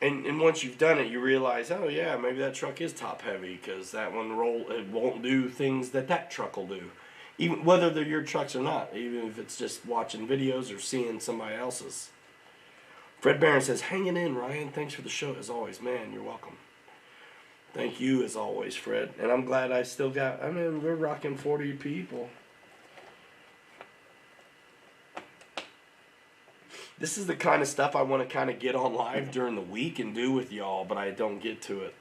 And once you've done it, you realize, oh yeah, maybe that truck is top heavy because that one it won't do things that truck will do. Even whether they're your trucks or not, even if it's just watching videos or seeing somebody else's. Fred Barron says, hanging in, Ryan. Thanks for the show as always. Man, you're welcome. Thank you as always, Fred. And I'm glad I still got, we're rocking 40 people. This is the kind of stuff I want to kind of get on live during the week and do with y'all, but I don't get to it.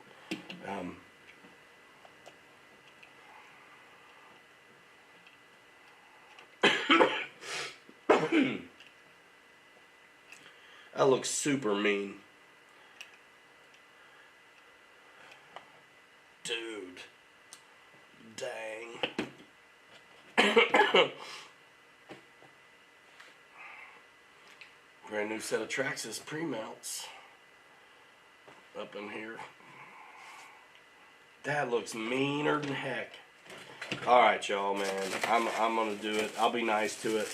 That looks super mean. Dude. Dang. Brand new set of Traxxas pre-mounts up in here. That looks meaner than heck. Alright, y'all, man. I'm going to do it. I'll be nice to it.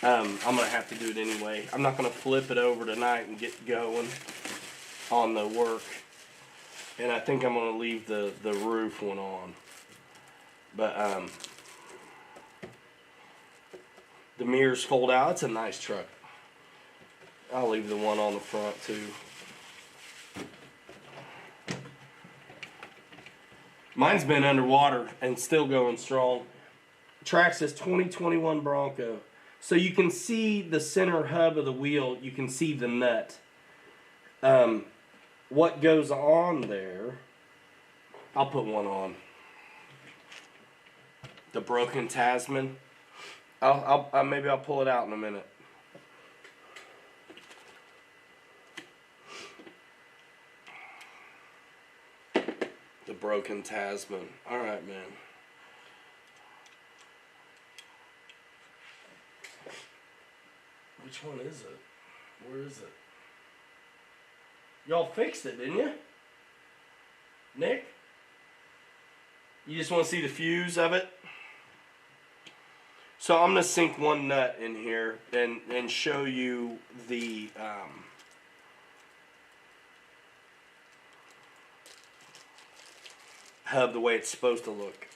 I'm going to have to do it anyway. I'm not going to flip it over tonight and get going on the work. And I think I'm going to leave the roof one on. But the mirrors fold out. It's a nice truck. I'll leave the one on the front too. Mine's been underwater and still going strong. Traxxas 2021 Bronco. So you can see the center hub of the wheel. You can see the nut. What goes on there, I'll put one on. The broken Tasman. Maybe I'll pull it out in a minute. The broken Tasman. All right, man. Which one is it? Where is it? Y'all fixed it, didn't you? Nick? You just want to see the fuse of it? So I'm going to sink one nut in here and show you the hub the way it's supposed to look.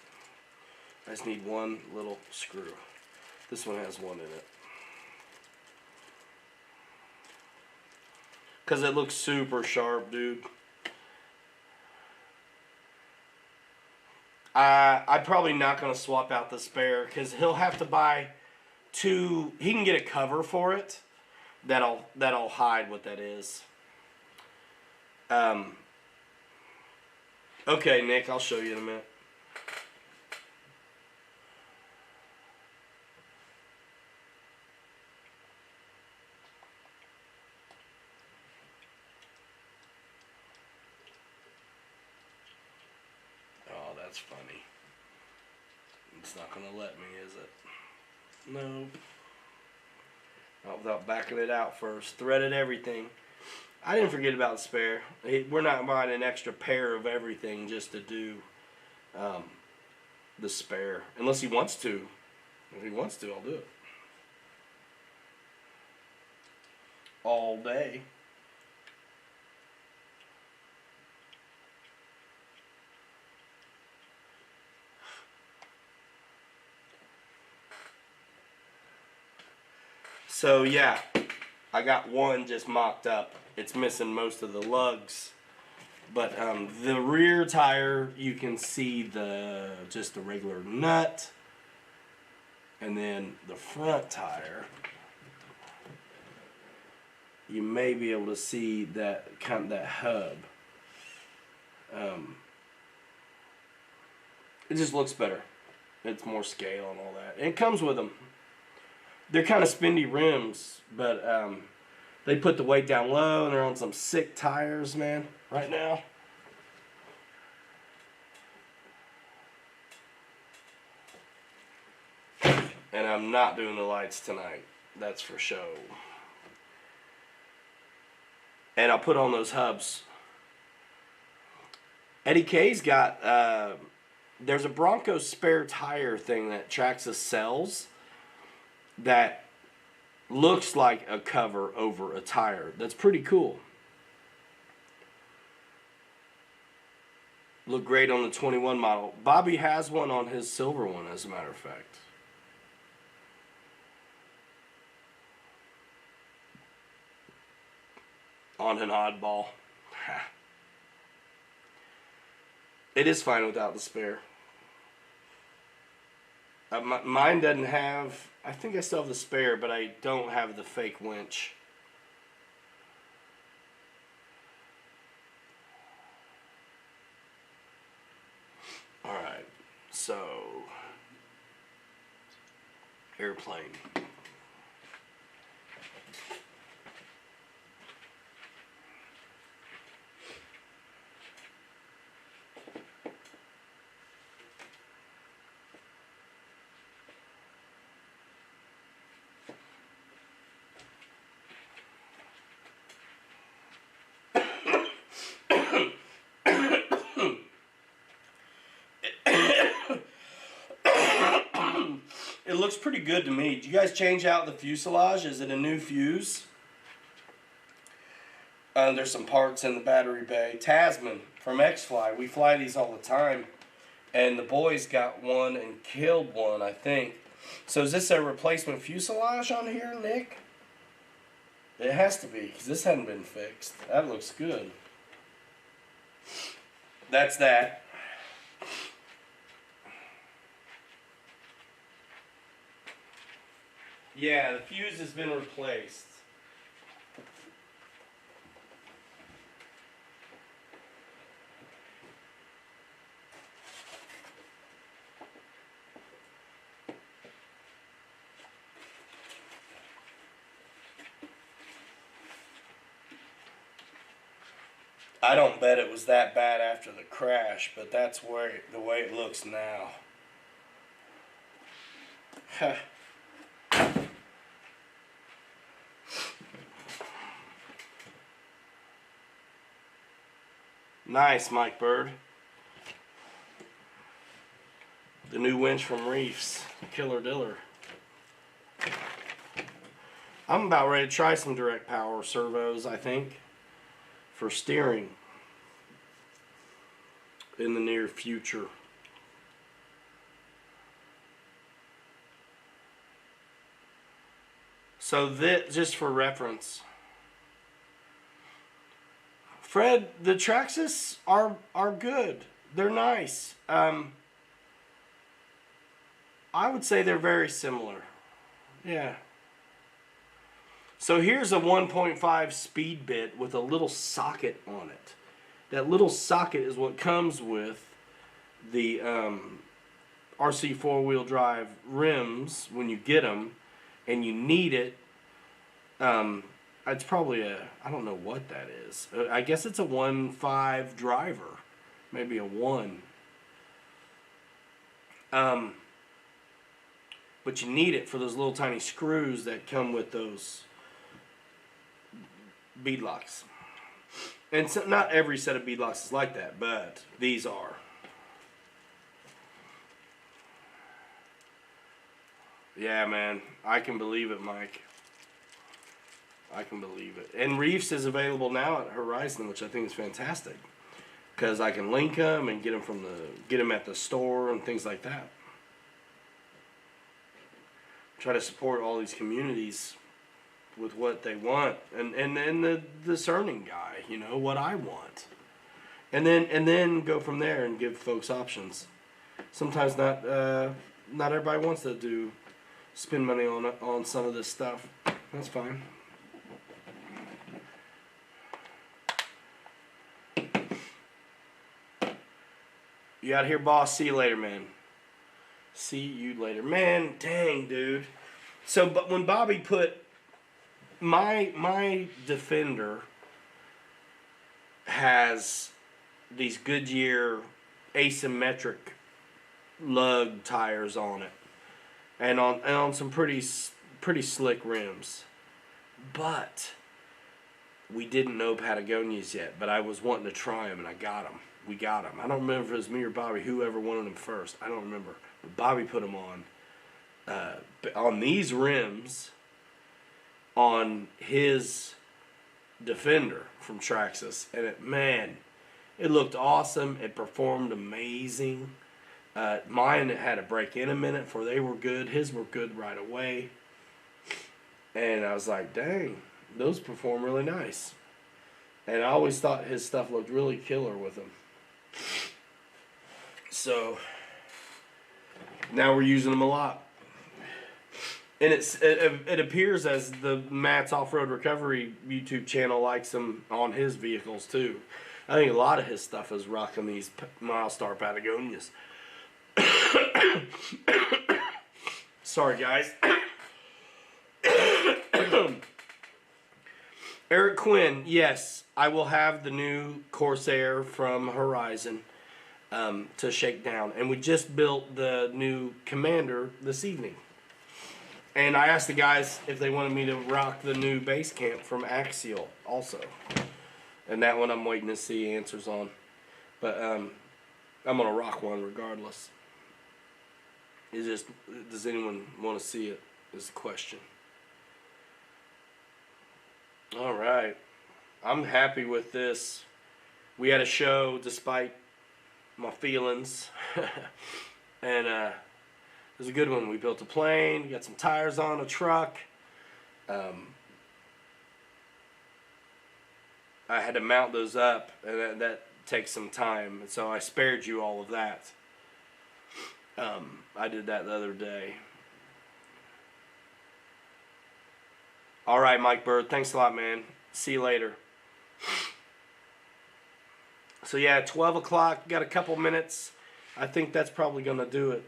I just need one little screw. This one has one in it. Because it looks super sharp, dude. I'm probably not going to swap out the spare because he'll have to buy two. He can get a cover for it that'll hide what that is. Okay, Nick, I'll show you in a minute. That's funny. It's not going to let me, is it? Nope. Not without backing it out first. Threaded everything. I didn't forget about the spare. We're not buying an extra pair of everything just to do the spare. Unless he wants to. If he wants to, I'll do it. All day. So yeah, I got one just mocked up. It's missing most of the lugs, but the rear tire you can see just the regular nut, and then the front tire you may be able to see that that hub. It just looks better. It's more scale and all that. And it comes with them. They're kind of spendy rims, but they put the weight down low, and they're on some sick tires, man, right now. And I'm not doing the lights tonight. That's for show. And I'll put on those hubs. Eddie K's got, there's a Bronco spare tire thing that Traxxas sells that looks like a cover over a tire. That's pretty cool. Look great on the 21 model. Bobby has one on his silver one, as a matter of fact. On an oddball. It is fine without the spare. Mine doesn't have, I think I still have the spare, but I don't have the fake winch. Alright, so, airplane. It looks pretty good to me. Did you guys change out the fuselage? Is it a new fuse? There's some parts in the battery bay. Tasman from E-flite. We fly these all the time. And the boys got one and killed one, I think. So is this a replacement fuselage on here, Nick? It has to be, because this hadn't been fixed. That looks good. That's that. Yeah, the fuse has been replaced. I don't bet it was that bad after the crash, but that's where the way it looks now. Nice, Mike Bird. The new winch from Reefs, Killer Diller. I'm about ready to try some direct power servos, I think, for steering in the near future. So this, just for reference, Fred, the Traxxas are good. They're nice. I would say they're very similar. Yeah. So here's a 1.5 speed bit with a little socket on it. That little socket is what comes with the RC four-wheel drive rims when you get them, and you need it. It's probably I don't know what that is. I guess it's a 1.5 driver, maybe a 1. But you need it for those little tiny screws that come with those bead locks. And so not every set of bead locks is like that, but these are. Yeah, man, I can believe it, Mike. I can believe it. And Reefs is available now at Horizon, which I think is fantastic, because I can link them and get them at the store and things like that. Try to support all these communities with what they want, and then the discerning guy, you know, what I want, and then go from there and give folks options. Sometimes not everybody wants to spend money on some of this stuff. That's fine. You out here, boss? See you later, man. See you later, man. Dang, dude. So, but when Bobby put my Defender has these Goodyear asymmetric lug tires on it, and on some pretty slick rims, but we didn't know Patagonias yet. But I was wanting to try them, and I got them. We got them. I don't remember if it was me or Bobby, whoever wanted them first. I don't remember. But Bobby put them on these rims on his Defender from Traxxas, and it looked awesome. It performed amazing. Mine had to break in a minute before they were good. His were good right away. And I was like, dang, those perform really nice. And I always thought his stuff looked really killer with them. So now we're using them a lot. And it appears as the Matt's Off-Road Recovery YouTube channel likes them on his vehicles too. I think a lot of his stuff is rocking these Milestar Patagonias. Sorry, guys. Eric Quinn, yes, I will have the new Corsair from Horizon to shake down. And we just built the new Commander this evening. And I asked the guys if they wanted me to rock the new base camp from Axial also. And that one I'm waiting to see answers on. But I'm going to rock one regardless. It's just, does anyone want to see it is the question. All right. I'm happy with this. We had a show despite my feelings. And it was a good one. We built a plane, got some tires on a truck. I had to mount those up, and that takes some time. And so I spared you all of that. I did that the other day. All right, Mike Bird. Thanks a lot, man. See you later. So yeah, 12 o'clock. Got a couple minutes. I think that's probably gonna do it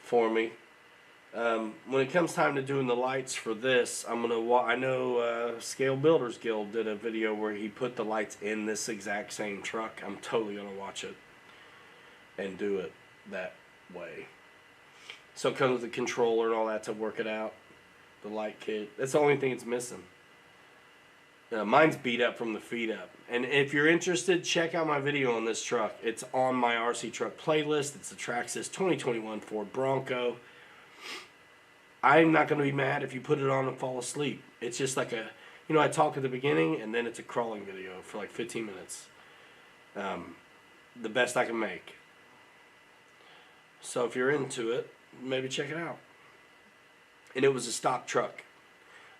for me. When it comes time to doing the lights for this, I'm gonna. I know Scale Builders Guild did a video where he put the lights in this exact same truck. I'm totally gonna watch it and do it that way. So it comes with the controller and all that to work it out. The light kit. That's the only thing it's missing. Mine's beat up from the feet up. And if you're interested, check out my video on this truck. It's on my RC truck playlist. It's the Traxxas 2021 Ford Bronco. I'm not going to be mad if you put it on and fall asleep. It's just like a, I talk at the beginning and then it's a crawling video for like 15 minutes. The best I can make. So if you're into it, maybe check it out. And it was a stock truck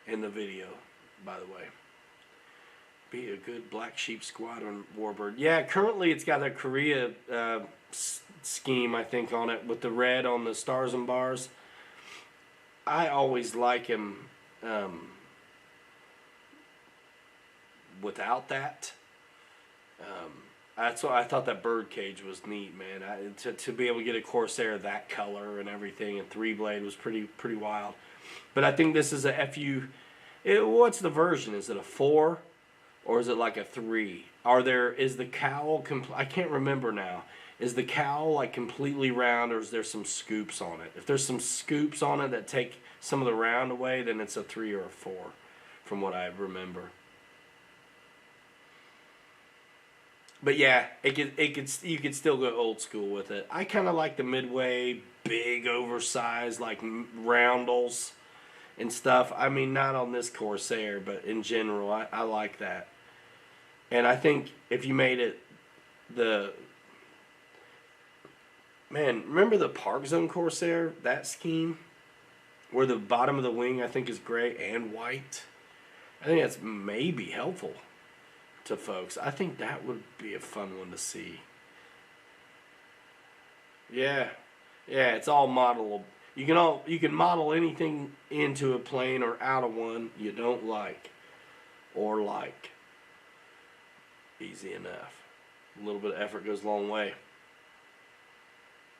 in the video, by the way. Be a good Black Sheep Squadron Warbird. Yeah, currently it's got a Korea scheme, I think, on it with the red on the stars and bars. I always like him without that. That's why I thought that bird cage was neat, man. To be able to get a Corsair that color and everything, and 3-blade was pretty wild. But I think this is a FU. What's the version? Is it a 4 or is it like a 3? Is the cowl I can't remember now. Is the cowl like completely round, or is there some scoops on it? If there's some scoops on it that take some of the round away, then it's a 3 or a 4, from what I remember. But yeah, you could still go old school with it. I kind of like the midway, big, oversized, like roundels and stuff. I mean, not on this Corsair, but in general, I like that. And I think if you made it remember the Park Zone Corsair, that scheme? Where the bottom of the wing, I think, is gray and white. I think that's maybe helpful to folks. I think that would be a fun one to see. Yeah, it's all modelable. You can model anything into a plane or out of one you don't like or like. Easy enough. A little bit of effort goes a long way.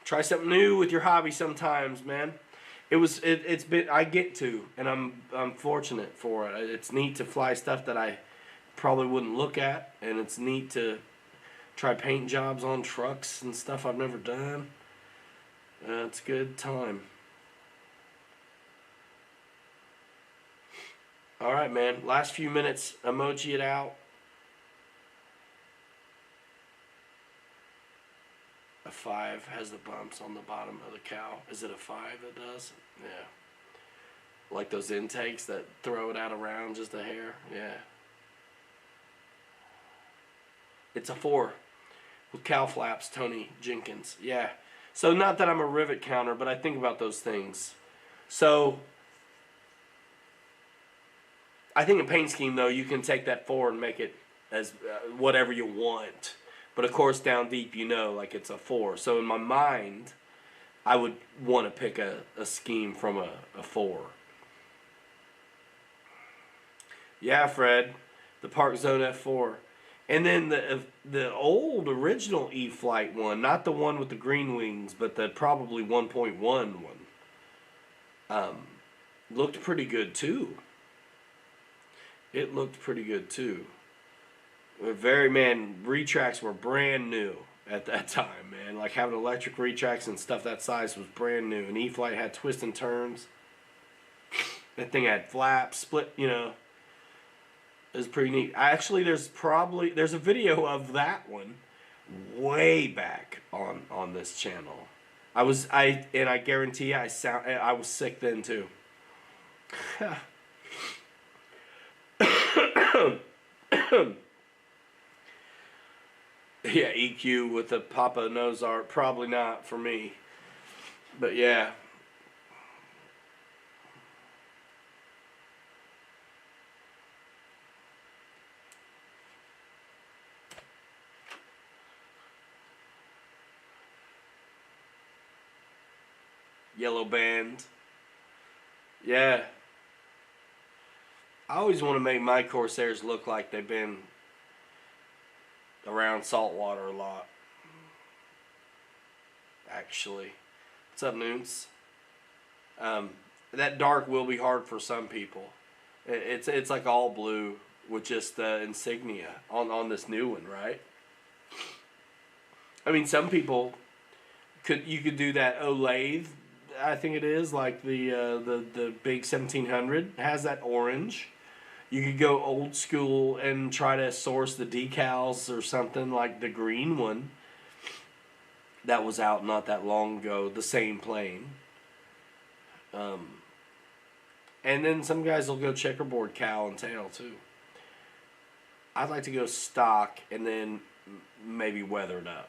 Try something new with your hobby sometimes, man. It's been I get to, and I'm fortunate for it. It's neat to fly stuff that I probably wouldn't look at, and it's neat to try paint jobs on trucks and stuff I've never done. It's a good time. All right, man. Last few minutes, emoji it out. A 5 has the bumps on the bottom of the cowl. Is it a 5 that does? Yeah. Like those intakes that throw it out around just a hair. Yeah. It's a 4 with cowl flaps, Tony Jenkins. Yeah. So not that I'm a rivet counter, but I think about those things. So I think in paint scheme, though, you can take that 4 and make it as whatever you want. But of course, down deep, like it's a 4. So in my mind, I would want to pick a scheme from a 4. Yeah, Fred, the Park Zone F4. And then the old original E-flite one, not the one with the green wings, but the probably 1.1 one, looked pretty good too. It looked pretty good too. Retracts were brand new at that time, man. Like having electric retracts and stuff that size was brand new. And E-flite had twists and turns. That thing had flaps, split, It was pretty neat. Actually, there's a video of that one way back on this channel. I guarantee I was sick then too. Yeah, EQ with the Papa nose art, probably not for me. But yeah. Yellow band. Yeah. I always want to make my Corsairs look like they've been around salt water a lot. Actually, what's up, Noons? That dark will be hard for some people. It's like all blue with just the insignia on this new one, right? I mean, some people you could do that Olathe, I think it is, like the big 1700 has that orange. You could go old school and try to source the decals or something like the green one that was out not that long ago, the same plane. And then some guys will go checkerboard cowl and tail too. I'd like to go stock and then maybe weathered up.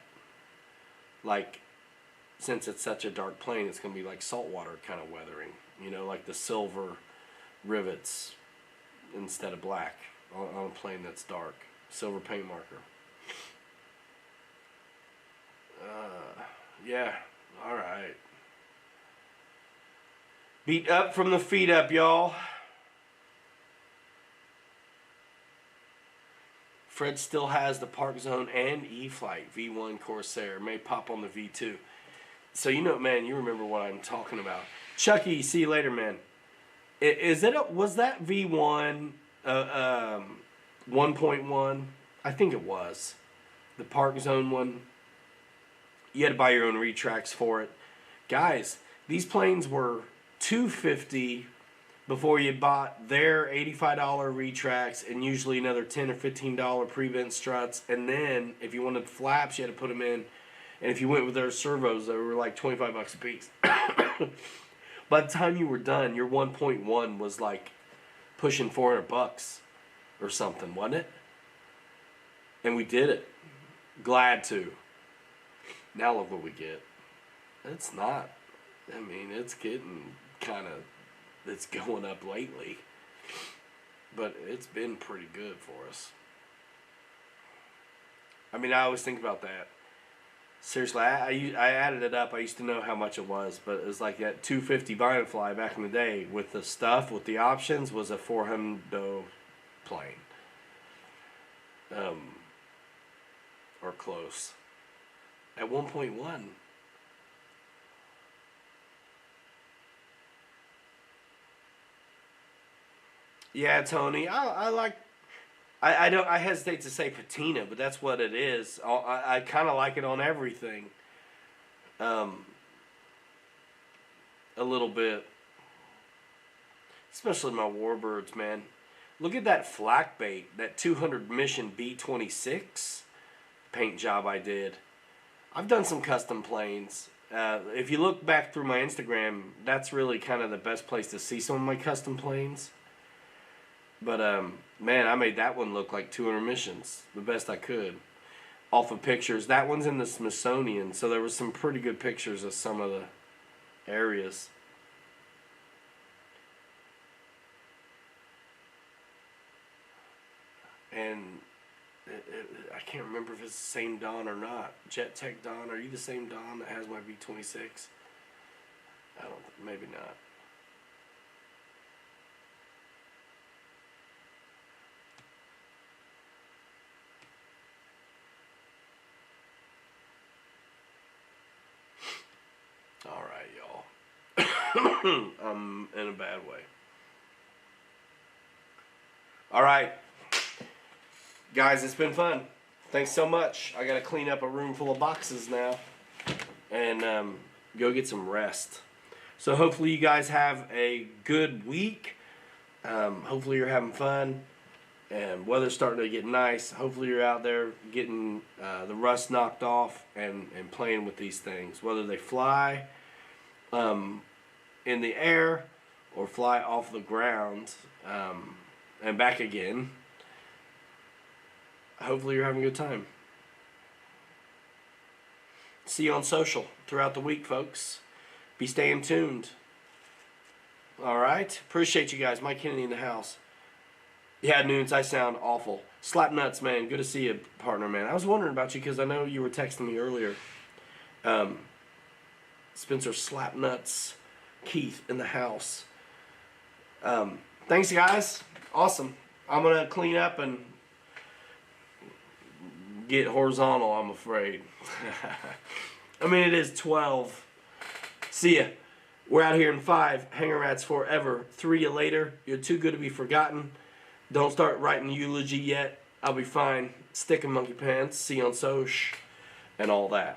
Like, since it's such a dark plane, it's going to be like saltwater kind of weathering. You know, like the silver rivets instead of black on a plane that's dark. Silver paint marker. Yeah, alright. Beat up from the feet up, y'all. Fred still has the Park Zone and E-flite V1 Corsair. May pop on the V2. So you know, man, you remember what I'm talking about. Chucky, see you later, man. Was that V1 1.1? I think it was. The Park Zone one. You had to buy your own retracts for it. Guys, these planes were $250 before you bought their $85 retracts and usually another $10 or $15 prevent struts. And then if you wanted flaps, you had to put them in. And if you went with their servos, they were like $25 a piece. By the time you were done, your 1.1 was like pushing $400 or something, wasn't it? And we did it. Glad to. Now look what we get. It's not. I mean, it's getting kind of, it's going up lately. But it's been pretty good for us. I mean, I always think about that. Seriously, I added it up. I used to know how much it was, but it was like that 250 Vinafly back in the day with the stuff, with the options, was a $400 plane. Or close. At 1.1. Yeah, Tony, I like. I hesitate to say patina, but that's what it is. I kind of like it on everything. A little bit. Especially my warbirds, man. Look at that flak bait, that 200 Mission B26 paint job I did. I've done some custom planes. If you look back through my Instagram, that's really kind of the best place to see some of my custom planes. But, man, I made that one look like 200 Missions, the best I could, off of pictures. That one's in the Smithsonian, so there was some pretty good pictures of some of the areas. And I can't remember if it's the same Don or not. Jet Tech Don, are you the same Don that has my B-26? I don't, maybe not. Alright, y'all. I'm in a bad way. Alright. Guys, it's been fun. Thanks so much. I gotta clean up a room full of boxes now. And go get some rest. So hopefully you guys have a good week. Hopefully you're having fun. And weather's starting to get nice. Hopefully you're out there getting the rust knocked off and playing with these things. Whether they fly in the air or fly off the ground and back again. Hopefully you're having a good time. See you on social throughout the week, folks. Be staying tuned. Alright? Appreciate you guys. Mike Kennedy in the house. Yeah, Noons, I sound awful. Slap nuts, man. Good to see you, partner, man. I was wondering about you because I know you were texting me earlier. Spencer Slap Nuts Keith in the house. Thanks, guys. Awesome. I'm going to clean up and get horizontal, I'm afraid. I mean, it is 12. See ya. We're out here in 5. Hanger rats forever. 3 you later. You're too good to be forgotten. Don't start writing eulogy yet. I'll be fine. Stick in monkey pants. See you on Soch. And all that.